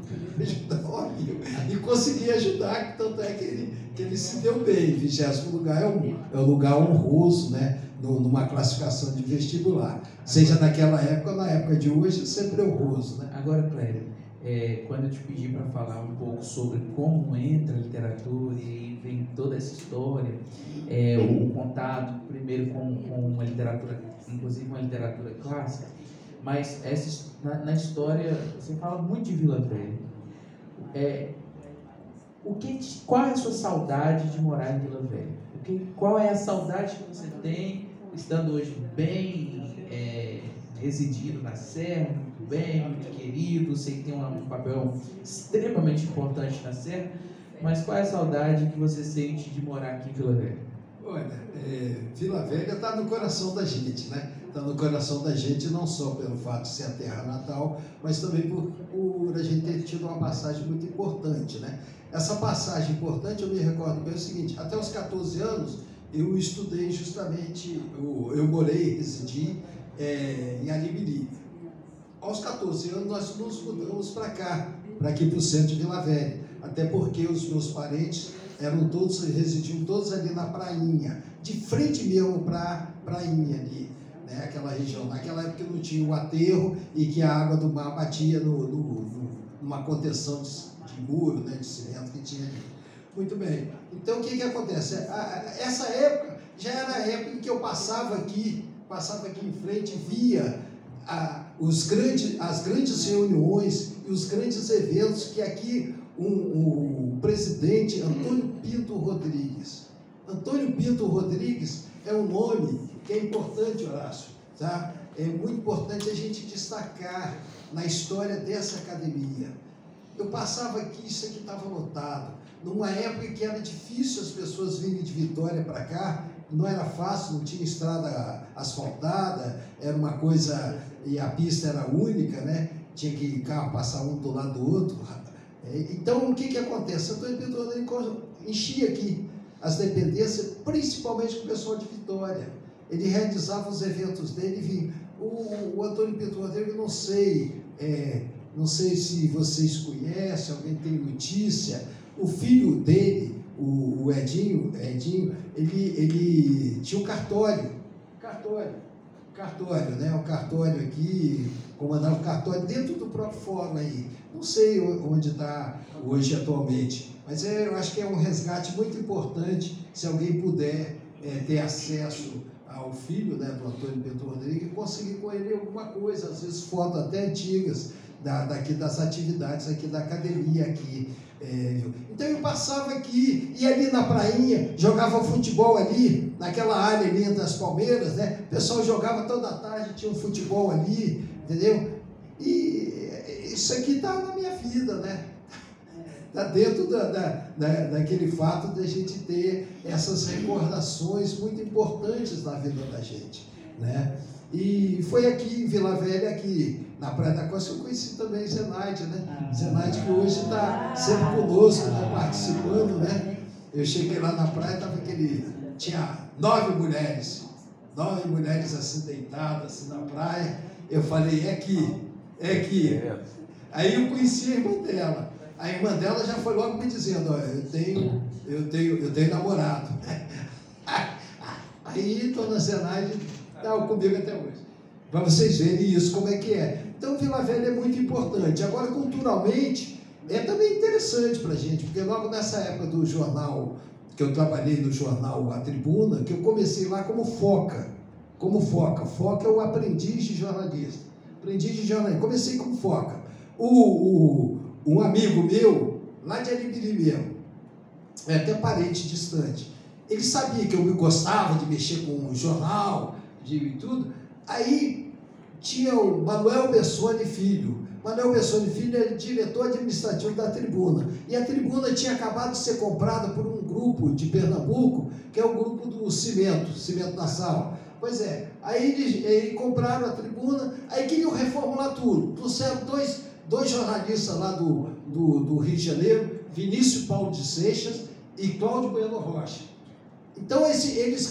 E consegui ajudar, tanto é que ele se deu bem. 20º lugar é um lugar honroso, né? Numa classificação de vestibular. Seja naquela época ou na época de hoje, sempre é honroso, né? Agora, Clério, quando eu te pedi para falar um pouco sobre como entra a literatura e vem toda essa história, o contato primeiro com uma literatura, inclusive uma literatura clássica, mas na história você fala muito de Vila Velha. Qual é a sua saudade de morar em Vila Velha? Qual é a saudade que você tem, estando hoje bem residindo na Serra, muito bem, muito querido, sei que tem um papel extremamente importante na Serra, mas qual é a saudade que você sente de morar aqui em Vila Velha? Olha, Vila Velha está no coração da gente, né? Está no coração da gente não só pelo fato de ser a terra natal, mas também por a gente ter tido uma passagem muito importante, né? Essa passagem importante, eu me recordo bem o seguinte, até os 14 anos, eu estudei justamente, eu morei, residi em Alibiri. Aos 14 anos, nós nos mudamos para cá, para aqui para o centro de Vila Velha, até porque os meus parentes residiam todos ali na prainha, de frente mesmo para a prainha ali, né, aquela região. Naquela época não tinha o aterro e que a água do mar batia numa contenção de muro, né, de cimento que tinha ali. Muito bem. Então, o que acontece? Essa época já era a época em que eu passava aqui em frente, via as grandes reuniões e os grandes eventos que aqui o presidente Antônio Pinto Rodrigues. Antônio Pinto Rodrigues é um nome que é importante, Horácio, tá? É muito importante a gente destacar na história dessa academia. Eu passava aqui, isso aqui estava lotado. Numa época em que era difícil as pessoas virem de Vitória para cá, não era fácil, não tinha estrada asfaltada, era uma coisa, e a pista era única, né? tinha que carro passar um do lado do outro. Então, o que acontece? Santo Antônio Pinto Rodrigues enchia aqui as dependências, principalmente com o pessoal de Vitória. Ele realizava os eventos dele e vinha. O Antônio Pinto Rodrigues, não sei se vocês conhecem, alguém tem notícia, o filho dele, o Edinho, ele tinha um cartório, né? Um cartório aqui, comandava o cartório dentro do próprio fórum aí. Não sei onde está hoje atualmente, mas eu acho que é um resgate muito importante se alguém puder ter acesso ao filho, né, do Antônio Pinto Rodrigues e conseguir com ele alguma coisa, às vezes fotos até antigas daqui das atividades aqui da academia aqui. Então eu passava aqui, ia ali na prainha, jogava futebol ali, naquela área ali entre as palmeiras, né? O pessoal jogava toda a tarde, tinha um futebol ali, entendeu? E isso aqui está na minha vida, né? Está dentro daquele fato de a gente ter essas recordações muito importantes na vida da gente, né? E foi aqui em Vila Velha, aqui na Praia da Costa, que eu conheci também Zenaide, né? Zenaide que hoje está sempre conosco, né? Participando, né? Eu cheguei lá na praia, tinha 9 mulheres assim deitadas assim, na praia. Eu falei, é aqui. Aí eu conheci a irmã dela. A irmã dela já foi logo me dizendo, ó, eu tenho namorado. Aí dona Zenaide está comigo até hoje. Para vocês verem isso, como é que é. Então, Vila Velha é muito importante. Agora, culturalmente, é também interessante para a gente, porque logo nessa época do jornal, que eu trabalhei no jornal A Tribuna, que eu comecei lá como foca. Foca é o aprendiz de jornalista. Comecei como foca. Um amigo meu, lá de Aribiri mesmo, até parente distante, ele sabia que eu gostava de mexer com o jornal, de tudo. Aí tinha o Manuel Bessone Filho. Manuel Bessone Filho é diretor administrativo da Tribuna. E a Tribuna tinha acabado de ser comprada por um grupo de Pernambuco, que é o grupo do Cimento Nassau. Pois é, aí eles compraram a Tribuna, aí queriam reformular tudo. Trouxeram dois jornalistas lá do Rio de Janeiro, Vinícius Paulo de Seixas e Cláudio Bueno Rocha. Então, eles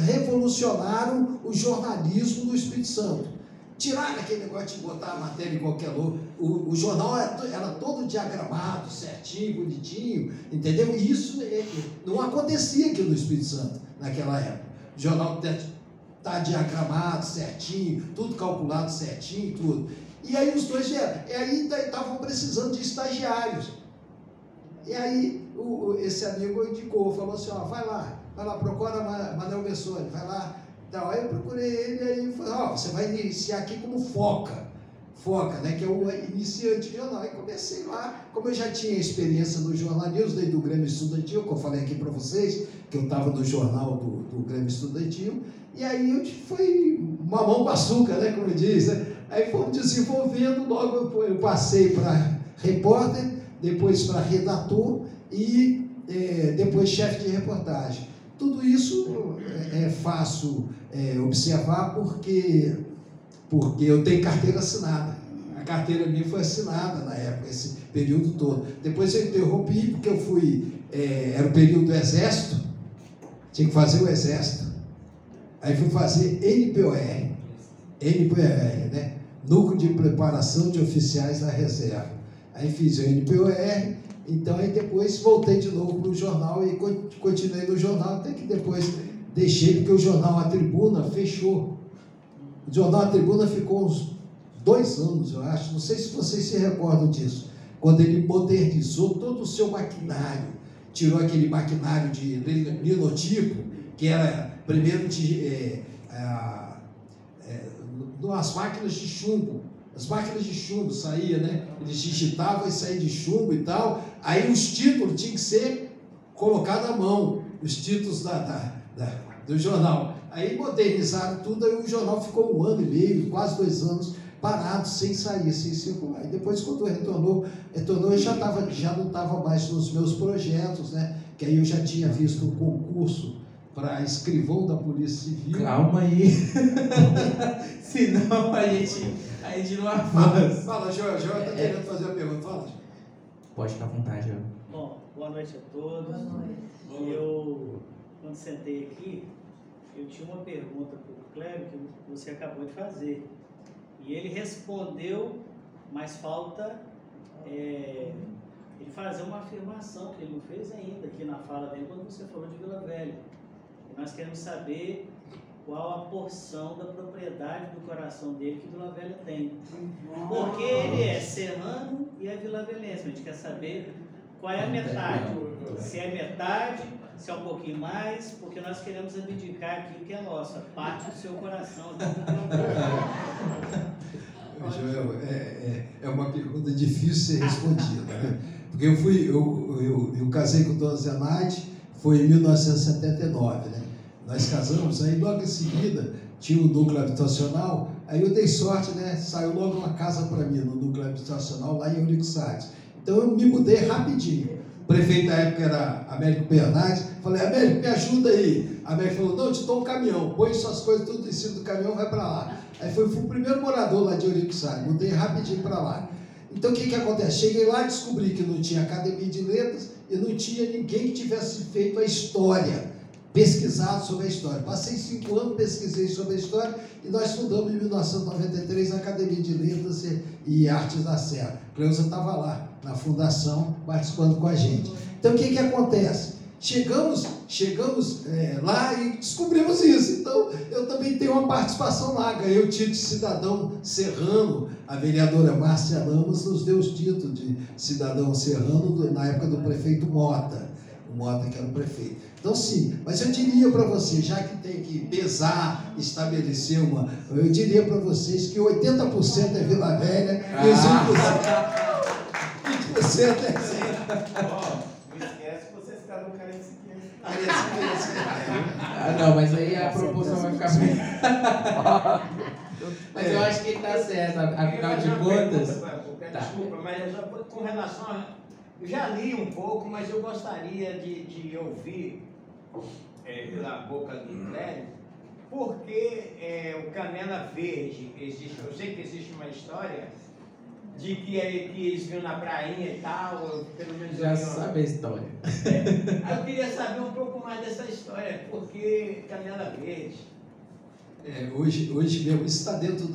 revolucionaram o jornalismo do Espírito Santo. Tiraram aquele negócio de botar a matéria em qualquer lugar. O jornal era todo diagramado, certinho, bonitinho, entendeu? E isso não acontecia aqui no Espírito Santo, naquela época. O jornal está diagramado, certinho, tudo calculado certinho, tudo. E aí os dois vieram. E aí estavam precisando de estagiários. E aí esse amigo indicou, falou assim, ó, vai lá, procura Manuel Bessone, vai lá. Então, aí eu procurei ele, aí ele falou, ó, você vai iniciar aqui como foca, né, que é o iniciante de jornal. Aí comecei lá, como eu já tinha experiência no jornalismo, desde o Grêmio Estudantil, que eu falei aqui para vocês, que eu estava no jornal do Grêmio Estudantil, e aí foi mamão com açúcar, né, como diz, né? Aí fomos desenvolvendo, logo eu passei para repórter, depois para redator e depois chefe de reportagem. Tudo isso é fácil observar porque eu tenho carteira assinada. A carteira minha foi assinada na época, esse período todo. Depois eu interrompi porque eu fui, era o período do Exército, tinha que fazer o Exército. Aí fui fazer NPOR, né? Núcleo de Preparação de Oficiais da Reserva. Aí fiz o NPOR, então aí depois voltei de novo para o jornal e continuei no jornal, até que depois deixei, porque o jornal A Tribuna fechou. O jornal A Tribuna ficou uns 2 anos, eu acho, não sei se vocês se recordam disso, quando ele modernizou todo o seu maquinário, tirou aquele maquinário de linotipo, que era primeiro as máquinas de chumbo. As máquinas de chumbo saíam, né? Eles digitavam e saíam de chumbo e tal. Aí os títulos tinham que ser colocados à mão, os títulos do jornal. Aí modernizaram tudo, aí o jornal ficou 1 ano e meio, quase 2 anos, parado, sem sair, sem circular. E depois, quando retornou, eu já não estava mais nos meus projetos, né? Que aí eu já tinha visto um concurso para escrivão da Polícia Civil. Calma aí. Senão a gente não avança. Fala, Joel está querendo fazer a pergunta. Fala. Pode ficar à vontade, Joel. Bom, boa noite a todos. Boa noite. Eu, quando sentei aqui, eu tinha uma pergunta para o Cléber que você acabou de fazer. E ele respondeu, mas falta ele fazer uma afirmação que ele não fez ainda aqui na fala dele quando você falou de Vila Velha. E nós queremos saber qual a porção da propriedade do coração dele que Vila Velha tem. Porque ele é serrano e é vilavelense. A gente quer saber qual é a metade. Se é metade, se é um pouquinho mais, porque nós queremos abdicar aqui que é nossa, parte do seu coração. Joel, é uma pergunta difícil de ser respondida, né? Porque eu casei com a dona Zenaide, foi em 1979, né? Nós casamos, aí logo em seguida tinha o núcleo habitacional, aí eu dei sorte, né? Saiu logo uma casa para mim no núcleo habitacional lá em Eurico-Sades. Então eu me mudei rapidinho. O prefeito da época era Américo Bernardes. Falei, Américo, me ajuda aí. A Américo falou, não, eu te dou um caminhão, põe suas coisas tudo em cima do caminhão, vai para lá. Aí fui o primeiro morador lá de Eurico-Sades, mudei rapidinho para lá. Então o que acontece? Cheguei lá e descobri que não tinha academia de letras e não tinha ninguém que tivesse feito a história, pesquisado sobre a história. Passei 5 anos, pesquisei sobre a história e nós fundamos em 1993 a Academia de Letras e Artes da Serra. Cleusa estava lá na fundação participando com a gente. Então o que acontece? Chegamos lá e descobrimos isso. Então, eu também tenho uma participação lá. Ganhei o título de cidadão serrano. A vereadora Márcia Lamas nos deu o título de cidadão serrano na época do prefeito Mota. O Mota que era o prefeito. Então, sim. Mas eu diria para vocês, já que tem que pesar, estabelecer eu diria para vocês que 80% é Vila Velha e 20% é... Não, mas aí a proporção vai ficar bem. Mas eu acho que ele está certo, afinal de contas. Desculpa, mas com relação a. Eu já li um pouco, mas eu gostaria de ouvir pela boca do Cléber, porque o Canela Verde existe. Eu sei que existe uma história de que eles vinham na prainha e tal, pelo menos já sabe a história. Eu queria saber um pouco mais dessa história, porque Canela Verde. Hoje mesmo, isso está dentro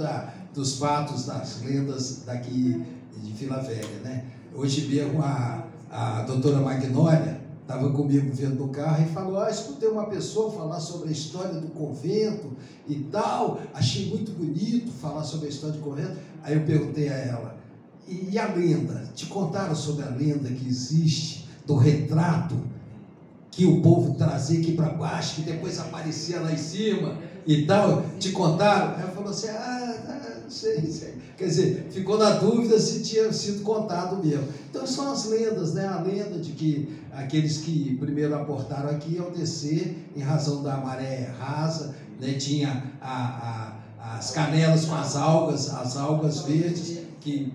dos fatos, das lendas daqui de Vila Velha, né? Hoje mesmo a doutora Magnólia estava comigo vendo no carro e falou, escutei uma pessoa falar sobre a história do convento e tal, achei muito bonito falar sobre a história do convento. Aí eu perguntei a ela, e a lenda? Te contaram sobre a lenda que existe do retrato que o povo trazia aqui para baixo, que depois aparecia lá em cima e tal? Te contaram? Ela falou assim, não sei. Quer dizer, ficou na dúvida se tinha sido contado mesmo. Então são as lendas, né? A lenda de que aqueles que primeiro aportaram aqui iam descer em razão da maré rasa, né? Tinha as canelas com as algas verdes que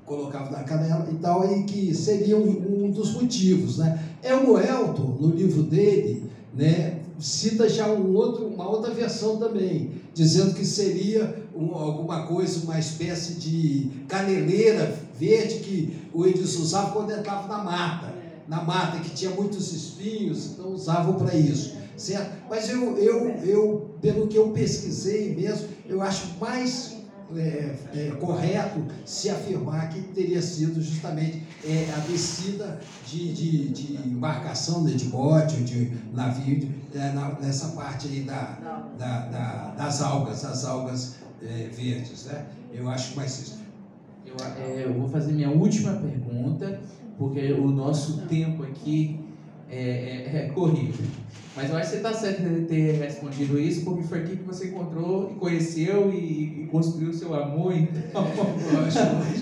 colocavam na canela e tal, e que seria um dos motivos, né? O Elton, no livro dele, né, cita já uma outra versão também, dizendo que seria alguma coisa, uma espécie de caneleira verde que o Edilson usava quando entrava na mata, que tinha muitos espinhos, então usavam para isso, certo? Mas eu, pelo que eu pesquisei mesmo, eu acho mais correto se afirmar que teria sido justamente a descida de embarcação, de bote, de navio, nessa parte aí das algas verdes, né? Eu acho mais isso. Eu vou fazer minha última pergunta, porque o nosso tempo aqui é corrido. Mas eu acho que você está certo de ter respondido isso, porque foi aqui que você encontrou e conheceu e construiu o seu amor, então,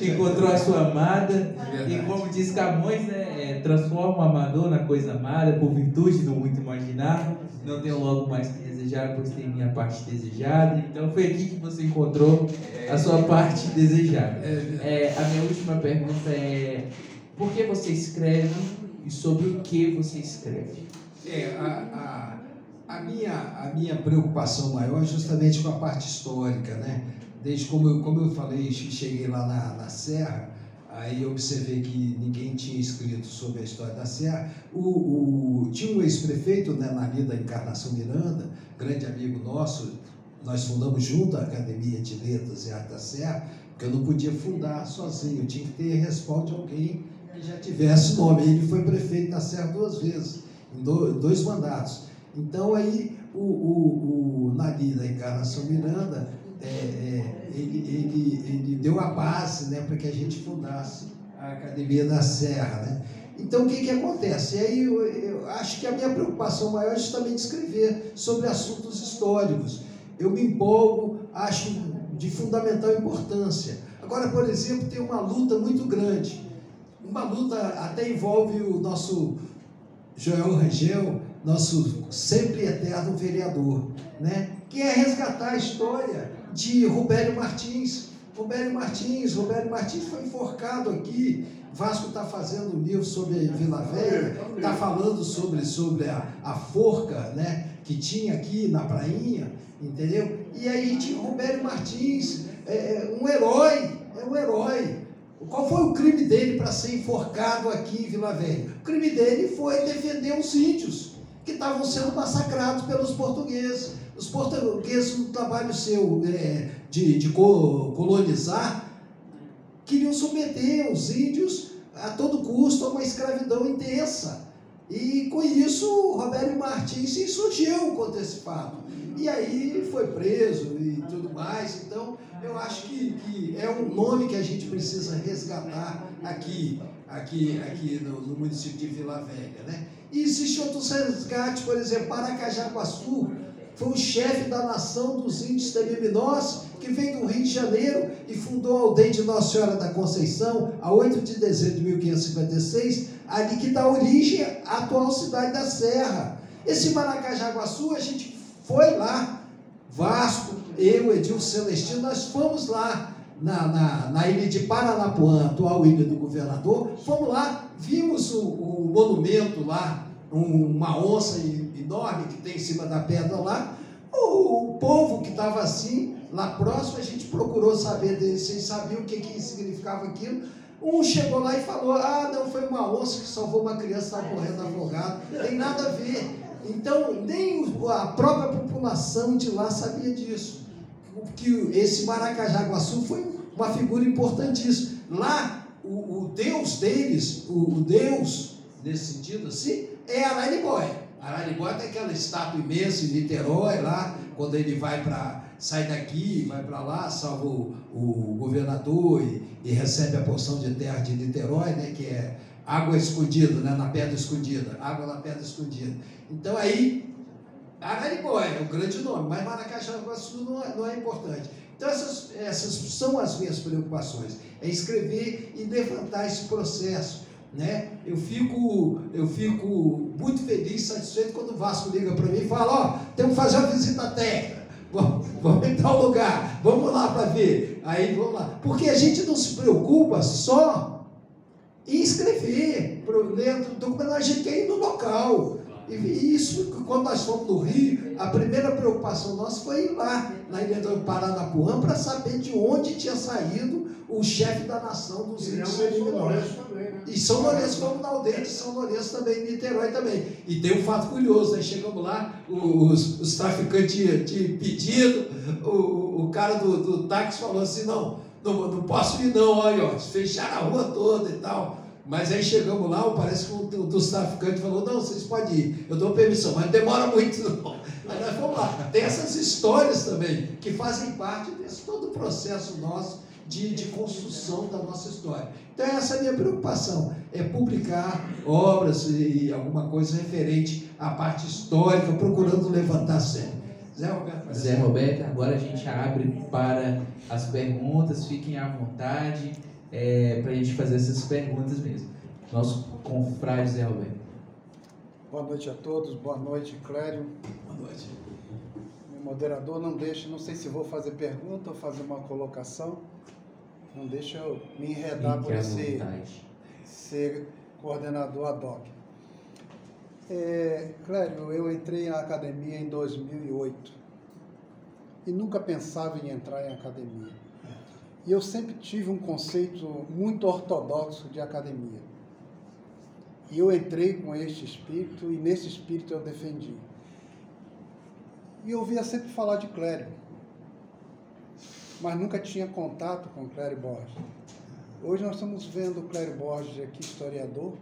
encontrou a sua amada. E como diz Camões, né, transforma o amador na coisa amada, por virtude do muito imaginar. Não tenho logo mais que desejar, pois tem minha parte desejada. Então foi aqui que você encontrou a sua parte desejada. A minha última pergunta é: por que você escreve e sobre o que você escreve? A minha preocupação maior é justamente com a parte histórica, né? Desde como eu falei, cheguei lá na Serra, aí eu observei que ninguém tinha escrito sobre a história da Serra. Tinha um ex-prefeito, né, na Lida Encarnação Miranda, grande amigo nosso, nós fundamos junto a Academia de Letras e Arte da Serra, porque eu não podia fundar sozinho, eu tinha que ter respaldo de alguém que já tivesse nome. Ele foi prefeito da Serra 2 vezes, em 2 mandatos. Então, aí, na Lida Encarnação Miranda, ele deu a base, né, para que a gente fundasse a Academia da Serra, né? Então, o que acontece? E aí eu acho que a minha preocupação maior é justamente escrever sobre assuntos históricos. Eu me empolgo, acho de fundamental importância. Agora, por exemplo, tem uma luta muito grande, uma luta até envolve o nosso Joel Rangel, nosso sempre eterno vereador, né? Que é resgatar a história de Rubério Martins. Rubério Martins foi enforcado aqui. Vasco está fazendo um livro sobre Vila Velha, está falando sobre a forca, né, que tinha aqui na prainha, entendeu? E aí tinha o Rubério Martins, um herói. Qual foi o crime dele para ser enforcado aqui em Vila Velha? O crime dele foi defender os índios que estavam sendo massacrados pelos portugueses. Os portugueses, no trabalho seu de colonizar, queriam submeter os índios a todo custo a uma escravidão intensa. E com isso, o Rubério Martins se insurgiu contra esse fato. E aí foi preso e tudo mais. Então, eu acho que é um nome que a gente precisa resgatar aqui no município de Vila Velha, né? E existem outros resgates, por exemplo, Paracajaguaçu foi o chefe da nação dos índios Temiminós, que veio do Rio de Janeiro e fundou a aldeia de Nossa Senhora da Conceição, a 8 de dezembro de 1556, ali que dá origem à atual cidade da Serra. Esse Paracajaguaçu, a gente foi lá, Vasco, eu, Edilson Celestino, nós fomos lá na ilha de Paranapuã, atual ilha do governador, fomos lá, vimos o monumento lá, uma onça enorme que tem em cima da pedra lá. O povo que estava assim, lá próximo, a gente procurou saber deles, vocês sabiam o que significava aquilo. Um chegou lá e falou: não, foi uma onça que salvou uma criança, estava morrendo afogada. Não tem nada a ver. Então, nem a própria população de lá sabia disso. Que esse Paracajaguaçu foi uma figura importantíssima. Lá, o deus deles, o deus, nesse sentido assim, é Araribóia. Araribóia tem aquela estátua imensa em Niterói, lá, quando ele sai daqui, vai para lá, salva o governador e recebe a porção de terra de Niterói, né, que é água escondida, né, na pedra escondida, água na pedra escondida. Então aí, Araribóia é o grande nome, mas Paracajaguaçu não é importante. Então essas são as minhas preocupações, é escrever e levantar esse processo, né? Eu fico muito feliz, satisfeito quando o Vasco liga para mim e fala: temos que fazer uma visita técnica, vamos em tal lugar, vamos lá para ver. Aí vamos lá, porque a gente não se preocupa só em escrever, ler documento, a gente quer ir no local. E isso, quando nós fomos no Rio, a primeira preocupação nossa foi ir lá, na ilha do Paranapuã, para saber de onde tinha saído o chefe da nação dos índios Temiminós. E São Lourenço, fomos na aldeia de São Lourenço também, em Niterói também. E tem um fato curioso, né? Chegamos lá, os traficantes tinham pedido, o cara do táxi falou assim: não posso ir não, olha, fecharam a rua toda e tal. Mas aí chegamos lá, parece que um dos traficantes falou: não, vocês podem ir, eu dou permissão, mas não demora muito não. Aí nós fomos lá. Tem essas histórias também, que fazem parte desse todo o processo nosso de construção da nossa história. Então essa é a minha preocupação, é publicar obras e alguma coisa referente à parte histórica, procurando levantar sempre. Zé Roberto, agora a gente abre para as perguntas, fiquem à vontade. Para a gente fazer essas perguntas mesmo. Nosso confrade Zé Roberto. Boa noite a todos, boa noite, Clério. Boa noite. Meu moderador, não sei se vou fazer pergunta ou fazer uma colocação, não deixa eu me enredar por ser coordenador ad hoc. Clério, eu entrei na academia em 2008 e nunca pensava em entrar em academia. E eu sempre tive um conceito muito ortodoxo de academia. E eu entrei com este espírito e nesse espírito eu defendi. E eu ouvia sempre falar de Clério, mas nunca tinha contato com Clério Borges. Hoje nós estamos vendo o Clério Borges aqui, historiador,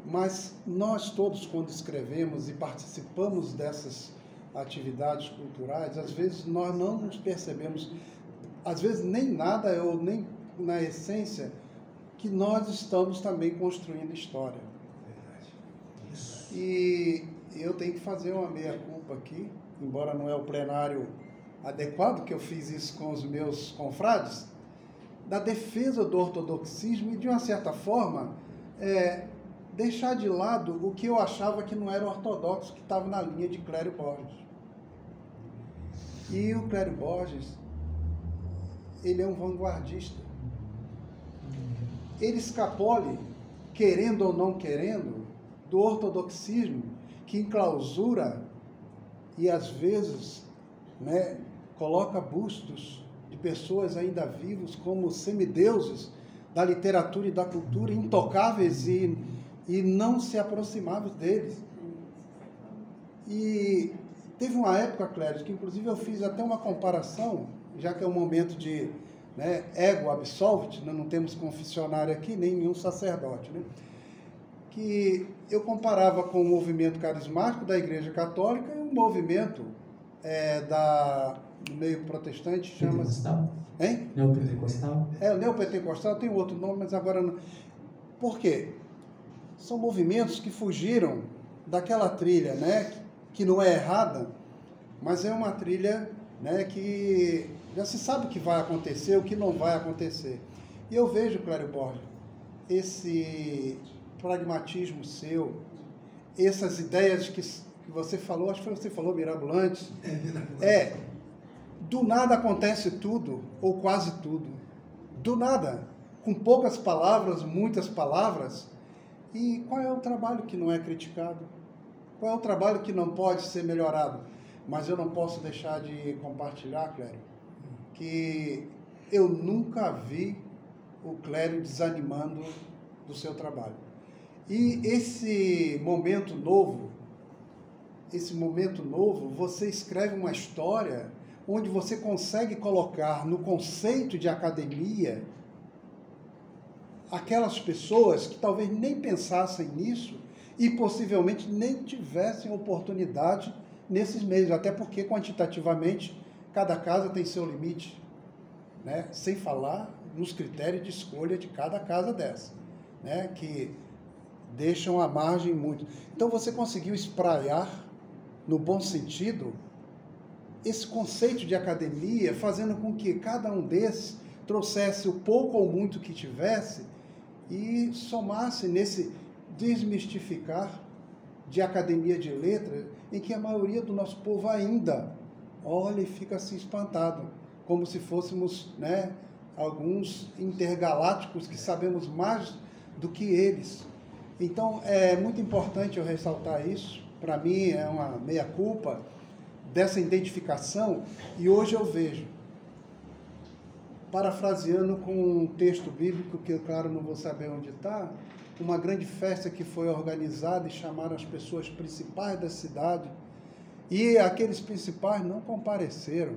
mas nós todos, quando escrevemos e participamos dessas atividades culturais, às vezes nós não nos percebemos, às vezes nem nada, ou nem na essência, que nós estamos também construindo história. E eu tenho que fazer uma meia-culpa aqui, embora não é o plenário adequado, que eu fiz isso com os meus confrades, da defesa do ortodoxismo e, de uma certa forma, deixar de lado o que eu achava que não era ortodoxo, que estava na linha de Clério Borges. E o Clério Borges, ele é um vanguardista. Ele escapole, querendo ou não querendo, do ortodoxismo, que enclausura e, às vezes, coloca bustos de pessoas ainda vivos como semideuses da literatura e da cultura, intocáveis e não se aproximáveis deles. E teve uma época, Clério, que inclusive eu fiz até uma comparação, já que é um momento de ego absolvit, não temos confessionário aqui, nem nenhum sacerdote, que eu comparava com o movimento carismático da Igreja Católica e um movimento do meio protestante, chama-se... Hein? Neopentecostal? O neopentecostal tem outro nome, mas agora não... Por quê? São movimentos que fugiram daquela trilha, que não é errada, mas é uma trilha, que já se sabe o que vai acontecer, o que não vai acontecer. E eu vejo, Clério Borges, esse pragmatismo seu, essas ideias que você falou, acho que você falou mirabolantes, do nada acontece tudo, ou quase tudo. Do nada, com poucas palavras, muitas palavras. E qual é o trabalho que não é criticado? Qual é o trabalho que não pode ser melhorado? Mas eu não posso deixar de compartilhar, Clério, que eu nunca vi o Clério desanimando do seu trabalho. E esse momento novo, você escreve uma história onde você consegue colocar no conceito de academia aquelas pessoas que talvez nem pensassem nisso e possivelmente nem tivessem oportunidade nesses meios, até porque quantitativamente cada casa tem seu limite, sem falar nos critérios de escolha de cada casa dessa, que deixam à margem muito. Então você conseguiu espraiar, no bom sentido, esse conceito de academia, fazendo com que cada um desses trouxesse o pouco ou muito que tivesse e somasse nesse desmistificar de academia de letras, em que a maioria do nosso povo ainda olha e fica assim espantado, como se fôssemos alguns intergalácticos que sabemos mais do que eles. Então, é muito importante eu ressaltar isso. Para mim, é uma meia-culpa dessa identificação. E hoje eu vejo, parafraseando com um texto bíblico, que eu, claro, não vou saber onde está, uma grande festa que foi organizada e chamaram as pessoas principais da cidade. E aqueles principais não compareceram.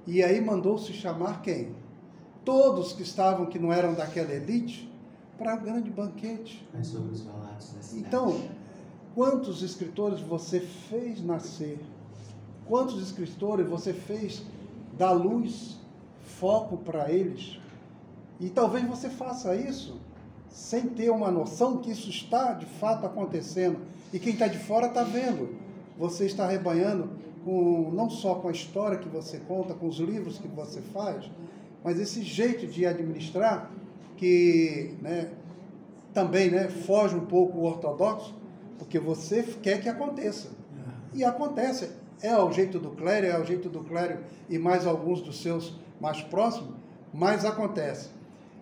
E aí mandou-se chamar quem? Todos que estavam, que não eram daquela elite, para o grande banquete. Mas sobre os valados da cidade. Então, quantos escritores você fez nascer? Quantos escritores você fez dar luz, foco para eles? E talvez você faça isso sem ter uma noção que isso está de fato acontecendo. E quem está de fora está vendo. Você está arrebanhando não só com a história que você conta, com os livros que você faz, mas esse jeito de administrar que também foge um pouco o ortodoxo, porque você quer que aconteça. E acontece. É ao jeito do Clério, é ao jeito do Clério e mais alguns dos seus mais próximos, mas acontece.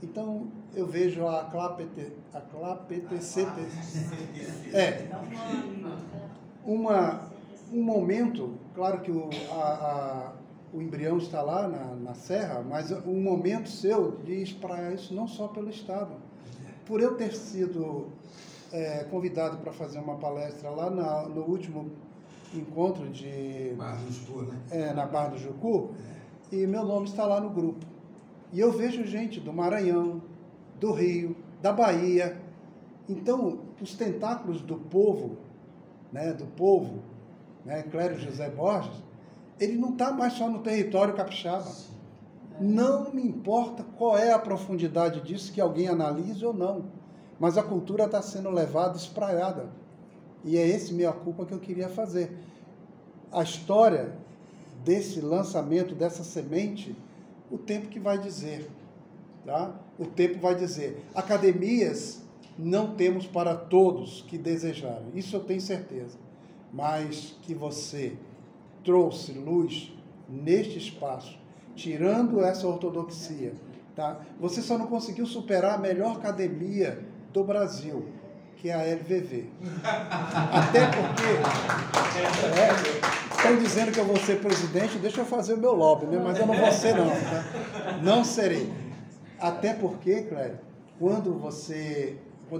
Então, eu vejo a CLAPTCT, um momento, claro que o embrião está lá na Serra, mas um momento seu de espalhar isso não só pelo Estado. Por eu ter sido convidado para fazer uma palestra lá no último encontro de... Barra do Jucu, né? Na Barra do Jucu, e meu nome está lá no grupo. E eu vejo gente do Maranhão, do Rio, da Bahia. Então, os tentáculos do povo, Clério José Borges, ele não está mais só no território capixaba. Não me importa qual é a profundidade disso, que alguém analise ou não, mas a cultura está sendo levada, espraiada. E é esse meia culpa que eu queria fazer. A história desse lançamento, dessa semente, o tempo que vai dizer. Tá? O tempo vai dizer. Academias não temos para todos que desejarem, isso eu tenho certeza. Mas que você trouxe luz neste espaço, tirando essa ortodoxia, tá? Você só não conseguiu superar a melhor academia do Brasil, que é a LVV. Até porque estão dizendo que eu vou ser presidente, deixa eu fazer o meu lobby, né? Mas eu não vou ser não, tá? Não serei. Até porque, Clério, quando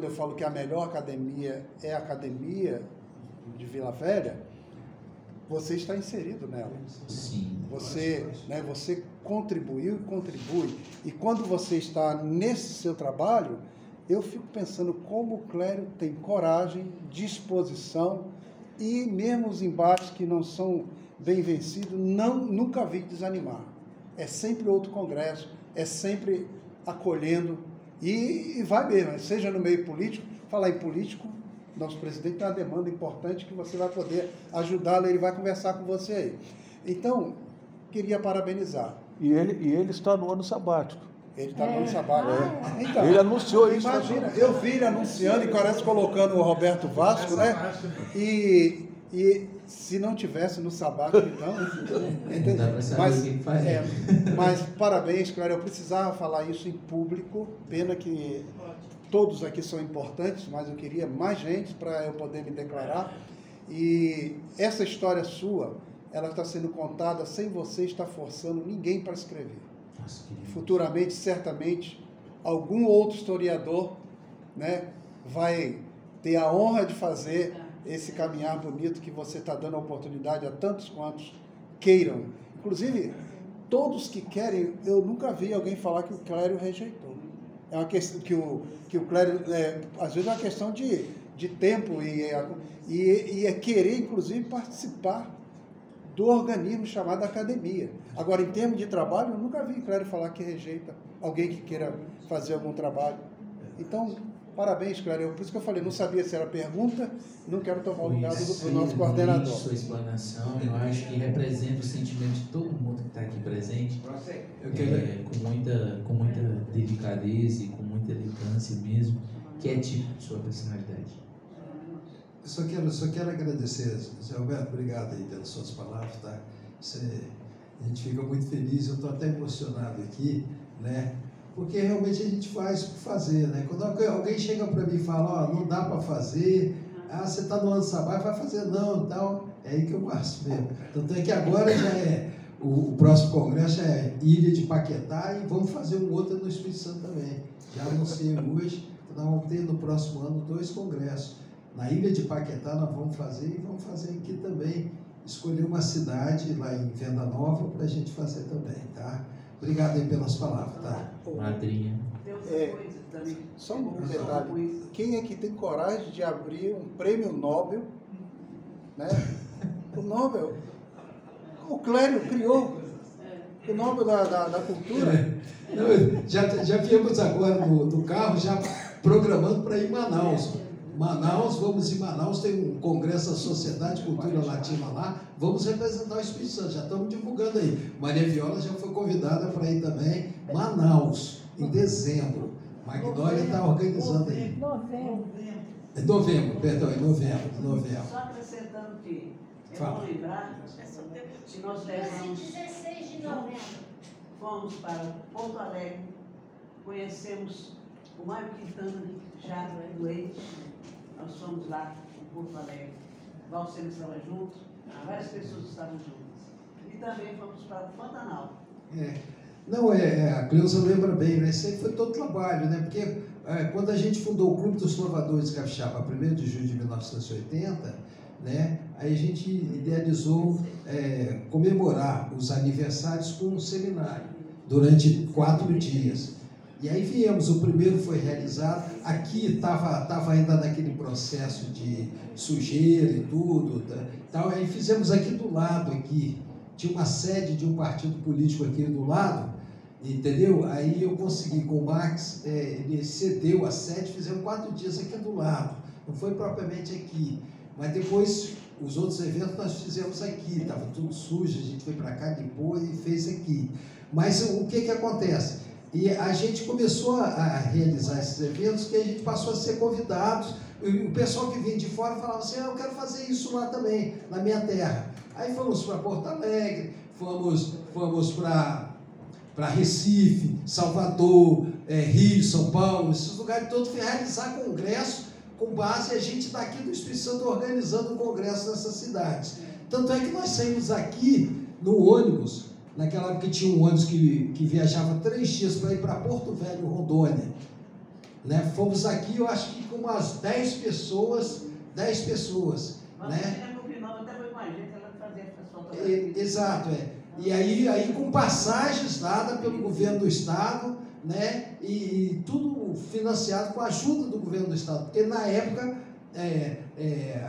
eu falo que a melhor academia é a academia de Vila Velha, você está inserido nela. Sim. Você contribuiu e contribui. E quando você está nesse seu trabalho, eu fico pensando como o Clério tem coragem, disposição e mesmo os embates que não são bem vencidos, nunca vi desanimar. É sempre outro congresso, é sempre acolhendo e vai mesmo, seja no meio político. Falar em político, nosso presidente tem uma demanda importante que você vai poder ajudá-lo, ele vai conversar com você aí. Então, queria parabenizar. E ele está no ano sabático. Ele está no ano sabático. Então, ele anunciou isso. Imagina, eu vi ele anunciando e parece colocando o Roberto Vasco, né? E se não tivesse no sabático, então... Mas parabéns, Clério, eu precisava falar isso em público, pena que... Todos aqui são importantes, mas eu queria mais gente para eu poder me declarar. E essa história sua, ela está sendo contada sem você estar forçando ninguém para escrever. Futuramente, certamente, algum outro historiador, né, vai ter a honra de fazer esse caminhar bonito que você está dando a oportunidade a tantos quantos queiram. Inclusive, todos que querem, eu nunca vi alguém falar que o Clério rejeitou. É uma questão que o Clério, às vezes é uma questão de tempo e é querer, inclusive, participar do organismo chamado academia. Agora, em termos de trabalho, eu nunca vi o Clério falar que rejeita alguém que queira fazer algum trabalho. Então, parabéns, Clério. Por isso que eu falei, não sabia se era pergunta, não quero tomar o lugar do nosso coordenador. Sua explanação, eu acho que representa o sentimento de todo mundo que está aqui presente, com muita delicadeza e com muita elegância mesmo, que é tipo de sua personalidade. Eu só quero agradecer, Zé Roberto, obrigado aí pelas suas palavras, tá? A gente fica muito feliz, eu estou até emocionado aqui, né? Porque realmente a gente faz por fazer, né? Quando alguém chega para mim e fala, não dá para fazer, você está no ano sabático, vai fazer não, tal, é aí que eu gosto mesmo. Tanto é que agora já o próximo congresso é Ilha de Paquetá e vamos fazer um outro no Espírito Santo também. Já anunciei hoje, nós vamos ter no próximo ano 2 congressos. Na Ilha de Paquetá nós vamos fazer e vamos fazer aqui também. Escolher uma cidade lá em Venda Nova para a gente fazer também, tá? Obrigado aí pelas palavras, tá? Madrinha. Só um detalhe. Quem é que tem coragem de abrir um prêmio Nobel, né? O Nobel, o Clério criou o Nobel da Cultura. Já viemos agora no carro, já programando para ir em Manaus. Vamos em Manaus, tem um congresso da Sociedade de Cultura Latina lá, vamos representar o Espírito Santo, já estamos divulgando aí. Maria Viola já foi convidada para ir também, Manaus, em dezembro. Magnólia está organizando aí. Novembro. Só acrescentando que é bom lembrar que nós levamos, 16 de novembro. Fomos para Porto Alegre, conhecemos o Mário Quintana já doente, nós fomos lá em Porto Alegre, Valceno estava junto, várias pessoas estavam juntas. E também fomos para o Pantanal. Não, a Cleusa lembra bem, né? Isso aí foi todo trabalho, né? Porque quando a gente fundou o Clube dos Trovadores de Capixaba, 1º de julho de 1980, né? Aí a gente idealizou comemorar os aniversários com um seminário durante 4 dias. E aí viemos, o primeiro foi realizado, aqui estava ainda naquele processo de sujeira e tudo, tal. Aí fizemos aqui do lado, aqui, tinha uma sede de um partido político aqui do lado, entendeu? Aí eu consegui com o Max, ele cedeu a sede, fizemos 4 dias aqui do lado, não foi propriamente aqui, mas depois os outros eventos nós fizemos aqui, estava tudo sujo, a gente foi para cá, limpou e fez aqui. Mas o que acontece? E a gente começou a realizar esses eventos que a gente passou a ser convidados, o pessoal que vinha de fora falava assim, eu quero fazer isso lá também, na minha terra. Aí fomos para Porto Alegre, fomos para Recife, Salvador, Rio, São Paulo, esses lugares todos, foi realizar congresso com base a gente daqui do Espírito Santo organizando o congresso nessas cidades. Tanto é que nós saímos aqui no ônibus, naquela época tinha um ônibus que viajava 3 dias para ir para Porto Velho, Rondônia. Né? Fomos aqui, eu acho que com umas 10 pessoas. Mas Né? até foi com a gente, ela fazia as fotografias. Exato, E aí com passagens dadas pelo governo do Estado, né? E tudo financiado com a ajuda do governo do Estado, porque na época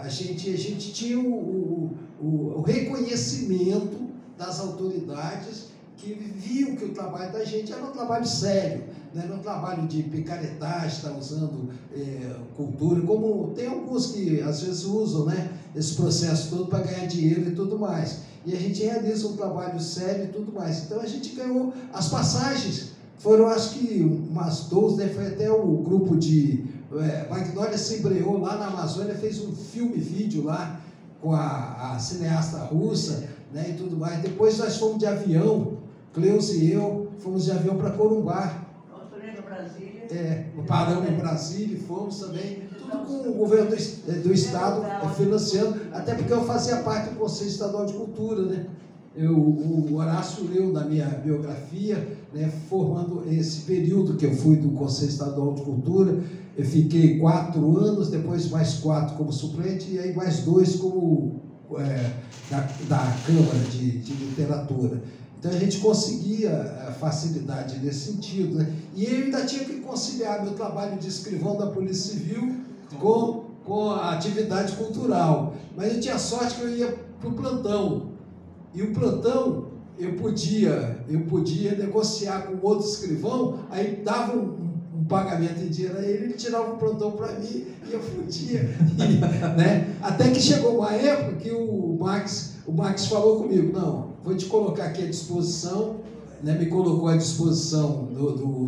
a gente tinha o reconhecimento das autoridades que viam que o trabalho da gente era um trabalho sério, não era um trabalho de picaretagem, estar usando cultura, como tem alguns que às vezes usam, né, esse processo todo para ganhar dinheiro e tudo mais. E a gente realiza um trabalho sério e tudo mais. Então a gente ganhou as passagens, foram acho que umas 12, né, foi até o grupo de Magnólia se embreou lá na Amazônia, fez um filme-vídeo lá com a cineasta russa, né, e tudo mais. Depois nós fomos de avião, Cleusa e eu, fomos de avião para Corumbá. Paramos em Brasília e fomos também, tudo com o governo do Estado financiando, até porque eu fazia parte do Conselho Estadual de Cultura, né? O Horácio leu na minha biografia, né, formando esse período que eu fui do Conselho Estadual de Cultura, eu fiquei 4 anos, depois mais 4 como suplente e aí mais 2 como da Câmara de Literatura. Então a gente conseguia facilidade nesse sentido, né? E eu ainda tinha que conciliar meu trabalho de escrivão da Polícia Civil com a atividade cultural. Mas eu tinha sorte que eu ia para o plantão. E o plantão eu podia negociar com outro escrivão, aí dava um pagamento em dinheiro a ele tirava o plantão para mim e eu podia. Né? Até que chegou uma época que o Max falou comigo, não, vou te colocar aqui à disposição, né? Me colocou à disposição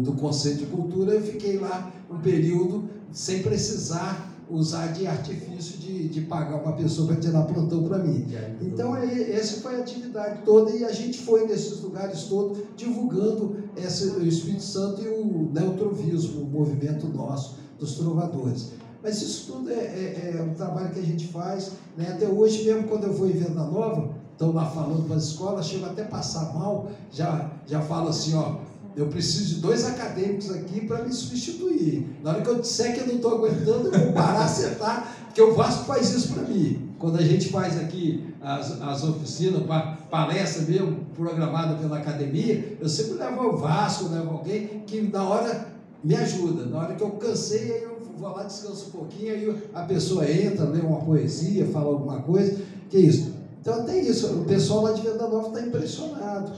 do Conselho de Cultura, eu fiquei lá um período sem precisar usar de artifício de pagar uma pessoa para tirar plantão para mim. Então, essa foi a atividade toda e a gente foi nesses lugares todos divulgando o Espírito Santo e o neutrovismo, o movimento nosso dos trovadores. Mas isso tudo é um trabalho que a gente faz, né? Até hoje mesmo, quando eu vou em Venda Nova, estão lá falando para as escolas, chego até a passar mal, já falo assim, ó, eu preciso de 2 acadêmicos aqui para me substituir. Na hora que eu disser que eu não estou aguentando, eu vou parar, sentar, porque o Vasco faz isso para mim. Quando a gente faz aqui as oficinas, palestra mesmo, programada pela academia, eu sempre levo o Vasco, levo alguém que na hora me ajuda. Na hora que eu cansei, aí eu vou lá, descanso um pouquinho, aí a pessoa entra, lê uma poesia, fala alguma coisa, que é isso. Então até isso, o pessoal lá de Venda Nova está impressionado,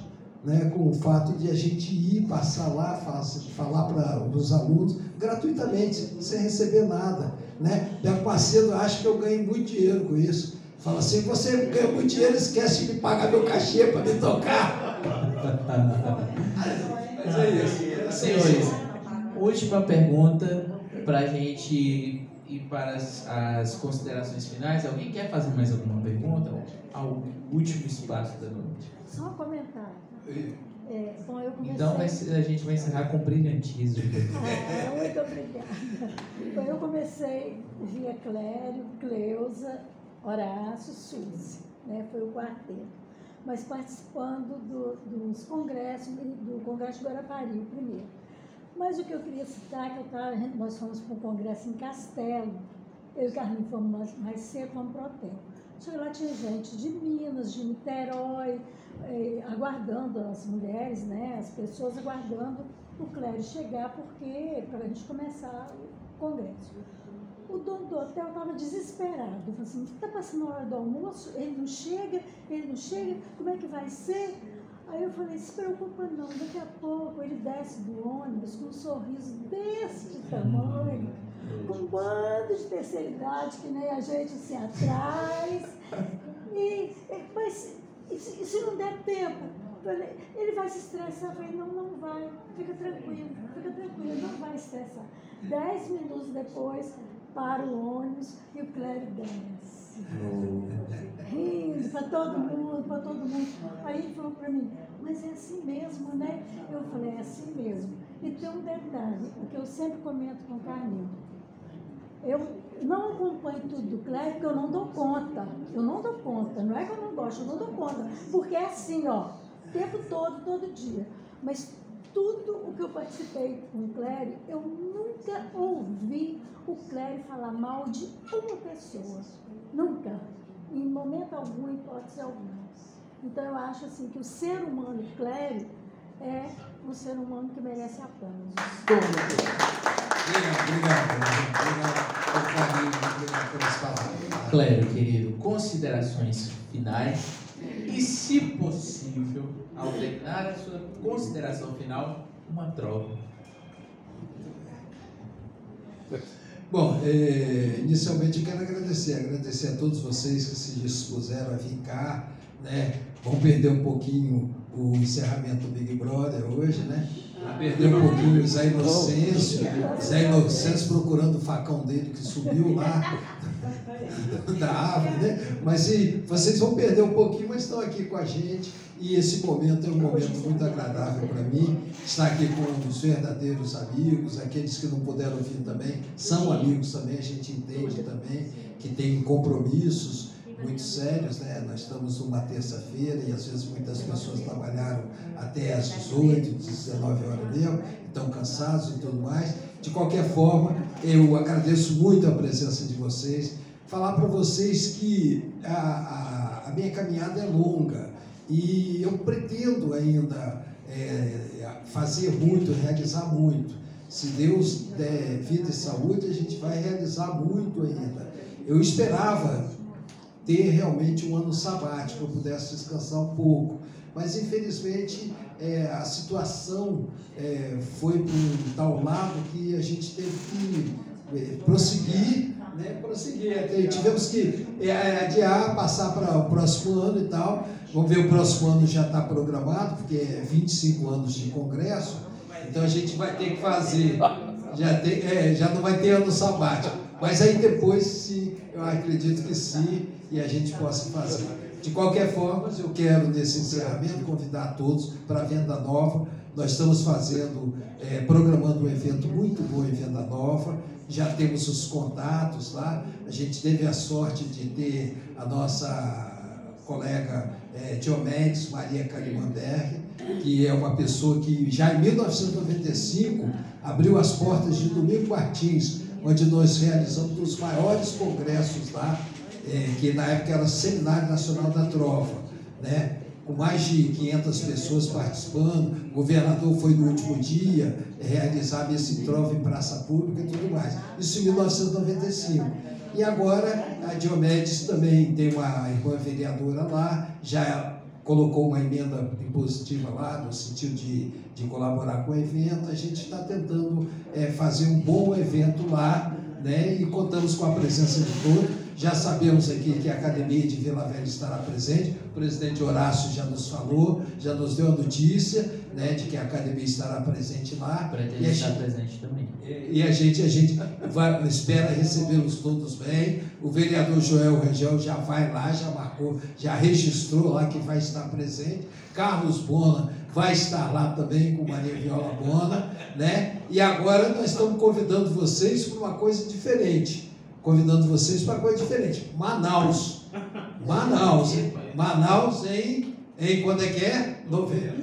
né, com o fato de a gente ir, passar lá, falar para os alunos gratuitamente, sem receber nada. Né? Beco Macedo acha que eu ganho muito dinheiro com isso. Fala assim, você ganha muito dinheiro, esquece de pagar meu cachê para me tocar. Mas é isso. Senhores, última pergunta para a gente ir para as considerações finais. Alguém quer fazer mais alguma pergunta? Ao último espaço da noite. Só um comentário. Bom, eu comecei... Então a gente vai encerrar com brilhantismo. Muito obrigada. Então, eu comecei via Clério, Cleusa, Horácio, Suzy, né? Foi o quarteto. Mas participando dos congressos, do Congresso de Guarapari, o primeiro. Mas o que eu queria citar é que nós fomos para um congresso em Castelo. Eu e o Carlinhos fomos mais cedo, fomos para o hotel. Só que lá tinha gente de Minas, de Niterói, aguardando as mulheres, né, as pessoas aguardando o Clério chegar, porque para a gente começar o congresso. O dono do hotel estava desesperado, falou assim, está passando a hora do almoço, ele não chega, como é que vai ser? Aí eu falei, se preocupa não, daqui a pouco ele desce do ônibus com um sorriso desse tamanho, com um bando de terceira idade, que nem a gente assim atrás, mas e se não der tempo? Ele vai se estressar. Eu falei, não vai, fica tranquilo, não vai estressar. 10 minutos depois, para o ônibus e o Clério desce. Rindo para todo mundo. Aí ele falou para mim, mas é assim mesmo, né? Eu falei, é assim mesmo. E tem um detalhe, o que eu sempre comento com o Carlinhos. Eu não acompanho tudo do Clério, porque eu não dou conta. Não é que eu não gosto, eu não dou conta. Porque é assim, ó, o tempo todo dia. Mas tudo o que eu participei com o Clério, eu nunca ouvi o Clério falar mal de uma pessoa. Nunca. Em momento algum, em hipótese alguma. Então eu acho assim que o ser humano Clério é um ser humano que merece aplausos. Obrigado pelas palavras. Clério, querido, considerações finais e, se possível, ao terminar a sua consideração final, uma trova. Bom, inicialmente eu quero agradecer a todos vocês que se dispuseram a vir cá, né? Vão perder um pouquinho o encerramento do Big Brother hoje, né? Perder um pouquinho o Zé Inocêncio procurando o facão dele que subiu lá da árvore, né? Mas vocês vão perder um pouquinho, mas estão aqui com a gente e esse momento é um momento muito agradável para mim, estar aqui com os verdadeiros amigos, aqueles que não puderam vir também, são amigos também, a gente entende também que tem compromissos muito sérios, né? Nós estamos numa terça-feira e às vezes muitas pessoas trabalharam até às 18, 19 horas mesmo, estão cansados e tudo mais. De qualquer forma, eu agradeço muito a presença de vocês. Falar para vocês que a minha caminhada é longa e eu pretendo ainda fazer muito, realizar muito. Se Deus der vida e saúde, a gente vai realizar muito ainda. Eu esperava ter realmente um ano sabático, que eu pudesse descansar um pouco. Mas, infelizmente, a situação foi para um tal lado que a gente teve que prosseguir, né? Tivemos que adiar, passar para o próximo ano e tal. Vamos ver, o próximo ano já está programado, porque é 25 anos de congresso, então a gente vai ter que fazer, já não vai ter ano sabático. Mas aí depois, sim, eu acredito que sim, e a gente possa fazer. De qualquer forma, eu quero, nesse encerramento, convidar todos para a Venda Nova. Nós estamos programando um evento muito bom em Venda Nova, já temos os contatos lá, a gente teve a sorte de ter a nossa colega Diomedes Maria Calimandberg, que é uma pessoa que já em 1995 abriu as portas de Domingo Martins, onde nós realizamos os maiores congressos lá, que na época era o Seminário Nacional da Trova, né? Com mais de 500 pessoas participando. O governador foi no último dia realizar esse trova em praça pública e tudo mais. Isso em 1995. E agora a Diomedes também tem uma irmã vereadora lá, já colocou uma emenda impositiva lá, no sentido de colaborar com o evento. A gente está tentando fazer um bom evento lá, né? E contamos com a presença de todos. Já sabemos aqui que a Academia de Vila Velha estará presente. O presidente Horácio já nos falou, já nos deu a notícia, né, de que a Academia estará presente lá. Pretende estar presente também. E a gente espera recebê-los todos bem. O vereador Joel Rangel já vai lá, já marcou, já registrou lá que vai estar presente. Carlos Bona vai estar lá também com Maria Viola Bona, né? E agora nós estamos convidando vocês para uma coisa diferente. Manaus. Manaus em quando é que é? Novembro.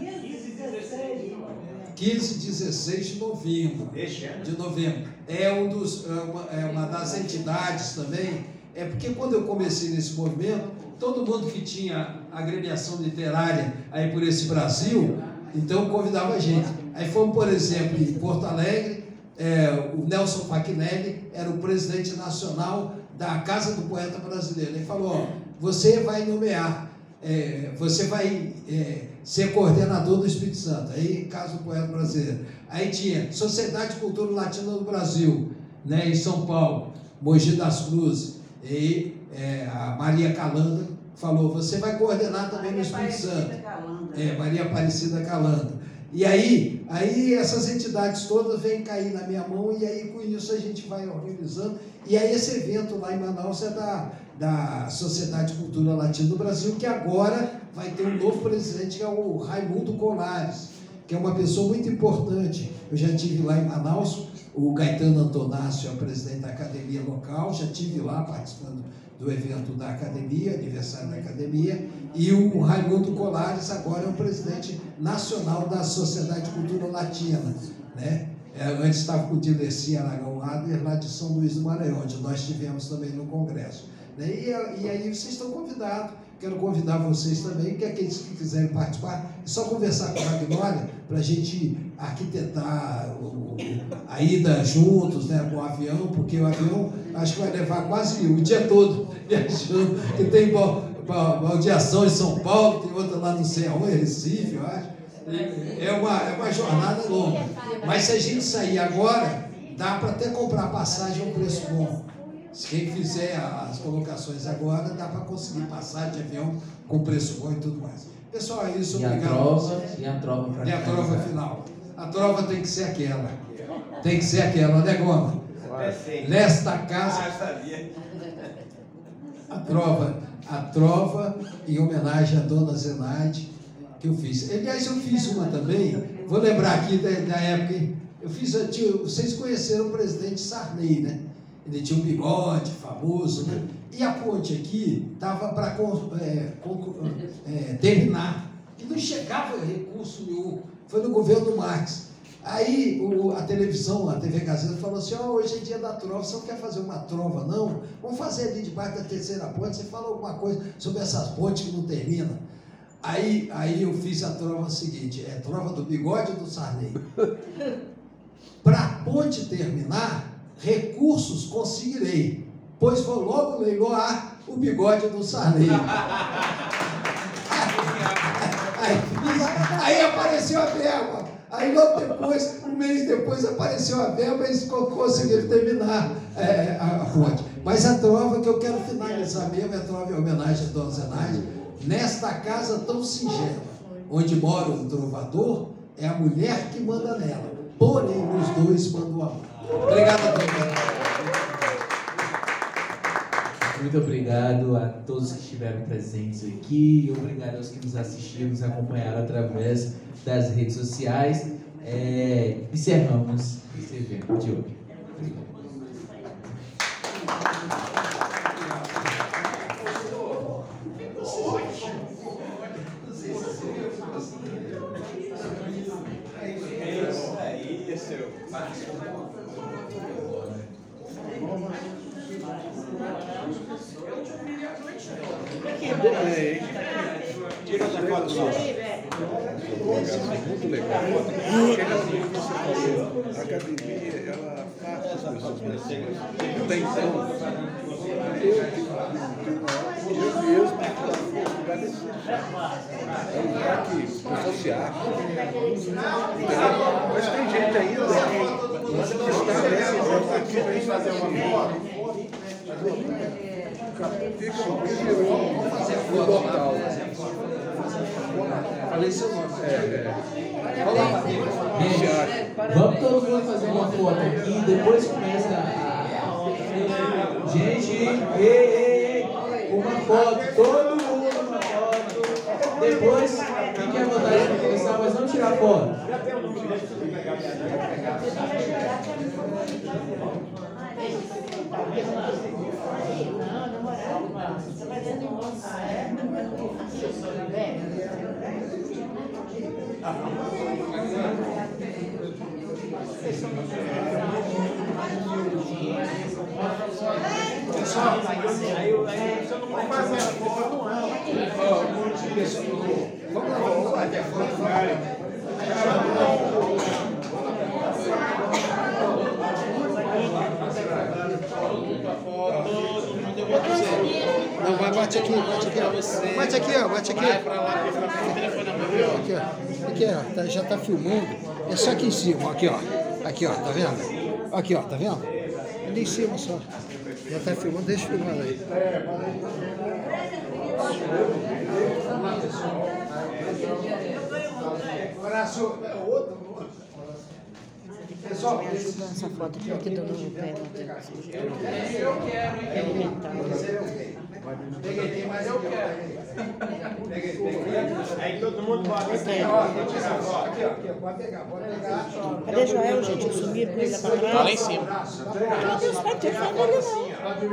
15 e 16 de novembro. É uma das entidades também. É porque quando eu comecei nesse movimento, todo mundo que tinha agremiação literária aí por esse Brasil, então convidava a gente. Aí fomos, por exemplo, em Porto Alegre, o Nelson Fachinelli era o presidente nacional da Casa do Poeta Brasileiro. Ele falou, ó, você vai nomear, você vai ser coordenador do Espírito Santo, aí Casa do Poeta Brasileiro. Aí tinha Sociedade de Cultura Latina do Brasil, né, em São Paulo, Mogi das Cruzes, e a Maria Calanda falou, você vai coordenar também no Espírito Santo. Maria Aparecida Calanda. E aí essas entidades todas vêm cair na minha mão, e aí com isso a gente vai organizando. E aí esse evento lá em Manaus é da Sociedade de Cultura Latina do Brasil, que agora vai ter um novo presidente, que é o Raimundo Colares, que é uma pessoa muito importante. Eu já estive lá em Manaus, o Gaetano Antonácio é o presidente da academia local, já estive lá participando do evento da academia, aniversário da academia, e o Raimundo Colares agora é o presidente nacional da Sociedade de Cultura Latina, né? Antes estava com o Dileci Aragão Adler, lá de São Luís do Maranhão, onde nós estivemos também no congresso, né? E aí vocês estão convidados. Quero convidar vocês também, que aqueles que quiserem participar, é só conversar com a Magnólia para a gente arquitetar a ida juntos, né, com o avião, porque o avião acho que vai levar quase o dia todo viajando, que tem baldeação em São Paulo, tem outra lá não sei aonde, Recife, eu acho. É uma jornada longa. Mas se a gente sair agora, dá para até comprar passagem a um preço bom. Se quem fizer as colocações agora, dá para conseguir passar de avião com preço bom e tudo mais. Pessoal, é isso. Obrigado. E a trova final. A trova tem que ser aquela. Né, Goma? Nesta casa. A trova em homenagem à dona Zenaide, que eu fiz. Aliás, eu fiz uma também. Vou lembrar aqui da época. Vocês conheceram o presidente Sarney, né? Ele tinha um bigode famoso, né? E a ponte aqui estava para terminar. E não chegava recurso nenhum. Foi no governo Marx. Aí a televisão, a TV Gazeta, falou assim, hoje é dia da trova, você não quer fazer uma trova, não? Vamos fazer ali debaixo da terceira ponte, você fala alguma coisa sobre essas pontes que não terminam. Aí eu fiz a trova seguinte, trova do bigode do Sarney. Para a ponte terminar, recursos conseguirei, pois vou logo leiloar o bigode do Sarney. Aí apareceu a verba. Aí logo depois, um mês depois, apareceu a verba e eles conseguiram terminar a ponte. Mas a trova que eu quero finalizar mesmo é a trova em homenagem a Dona Zenaide. Nesta casa tão singela, onde mora o trovador, é a mulher que manda nela. Porém, os dois mandam o amor. Obrigado a todos. Muito obrigado a todos que estiveram presentes aqui e obrigado aos que nos assistiram, nos acompanharam através das redes sociais. Encerramos esse evento de hoje. Tira essa foto só. Muito legal. Porque assim, você falou, a academia, ela afasta as pessoas mais cegas. Até então, eu mesmo fui um lugar desse. É um lugar que pessoal se acha. Mas tem gente ainda que está nessa aqui para fazer uma foto. Vamos fazer foto local. Falei seu nome. Vamos todo mundo fazer uma foto aqui, depois começa a... Gente, uma foto, todo mundo uma foto. Depois, fique à vontade de começar, mas não fora. Já tem o número dele, se você pegar pessoal, aí você não vai fazer a foto, não. Vamos lá, vamos lá, até fora. Não, vai, bate aqui, bate aqui, ó. Bate aqui, ó, bate aqui. Vai pra lá, o telefone meu. Aqui, ó. Aqui, ó, tá, já tá filmando. É só aqui em cima, aqui, ó. Aqui, ó, tá vendo? Aqui, ó, tá vendo? Ali em cima só. Já tá filmando, deixa eu filmar aí. Pessoal, me ajuda nessa foto aqui, que do novo pé. Eu quero. Peguei, mas eu quero. Aí todo mundo pode Aqui, Aqui, pode pegar. cadê Joel, gente? Eu sumi com ele lá pra trás. Tá lá em cima.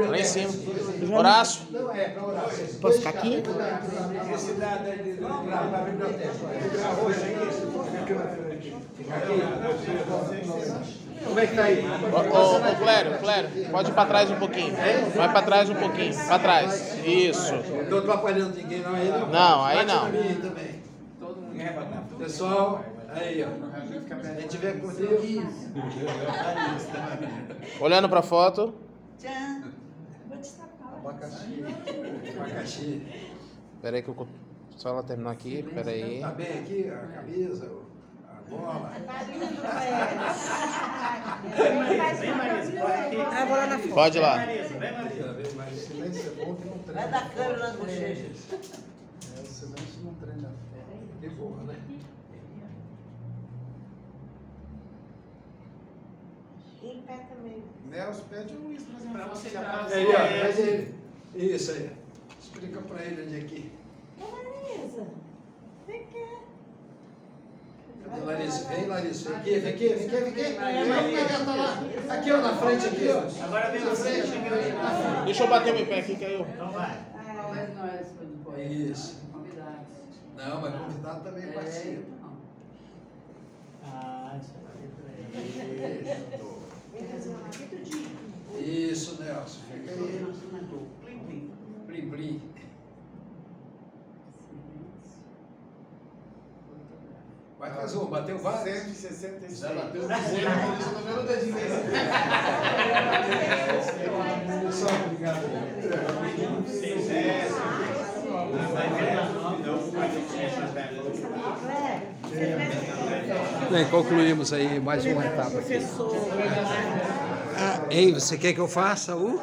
Lá em cima. Horácio. Posso ficar aqui? Esse dado aí para a biblioteca. Como é que tá aí? Ô, Clério, pode ir pra trás um pouquinho. Vai pra trás um pouquinho. Pra trás. Isso. Não tô atrapalhando ninguém, não. Aí não. Não, aí Bate não. na minha também. Pessoal, aí, ó. A gente vê com Deus. Olhando pra foto. Tchan. Vou destacar. Abacaxi. Pera aí que eu... Só ela terminar aqui, pera aí. Tá bem aqui a camisa, a bola. Ah, vou lá na foto. Pode ir lá. Vai dar câmera nas bochechas. O silêncio não treina. Que porra, né? Em pé também. Nelson, pede o Luiz pra você. Aí, ó, faz ele. Isso aí. Explica pra ele onde é que. Larissa, vem cá. Cadê Larissa? Vem, Larissa. Vem aqui. Tá lá. Aqui, ó, na frente, aqui, ó. Agora vem você. Deixa eu bater o meu pé aqui, caiu. Então vai. Isso. Não, mas convidado também participa. Ah, isso aí. Isso, Nelson. Fica aí. Plim, plim. Vai fazer um, bateu vários? 166. Já bateu o número da dimensão. Pessoal, obrigado. Bem, concluímos aí mais uma etapa aqui. Ei, você quer que eu faça o?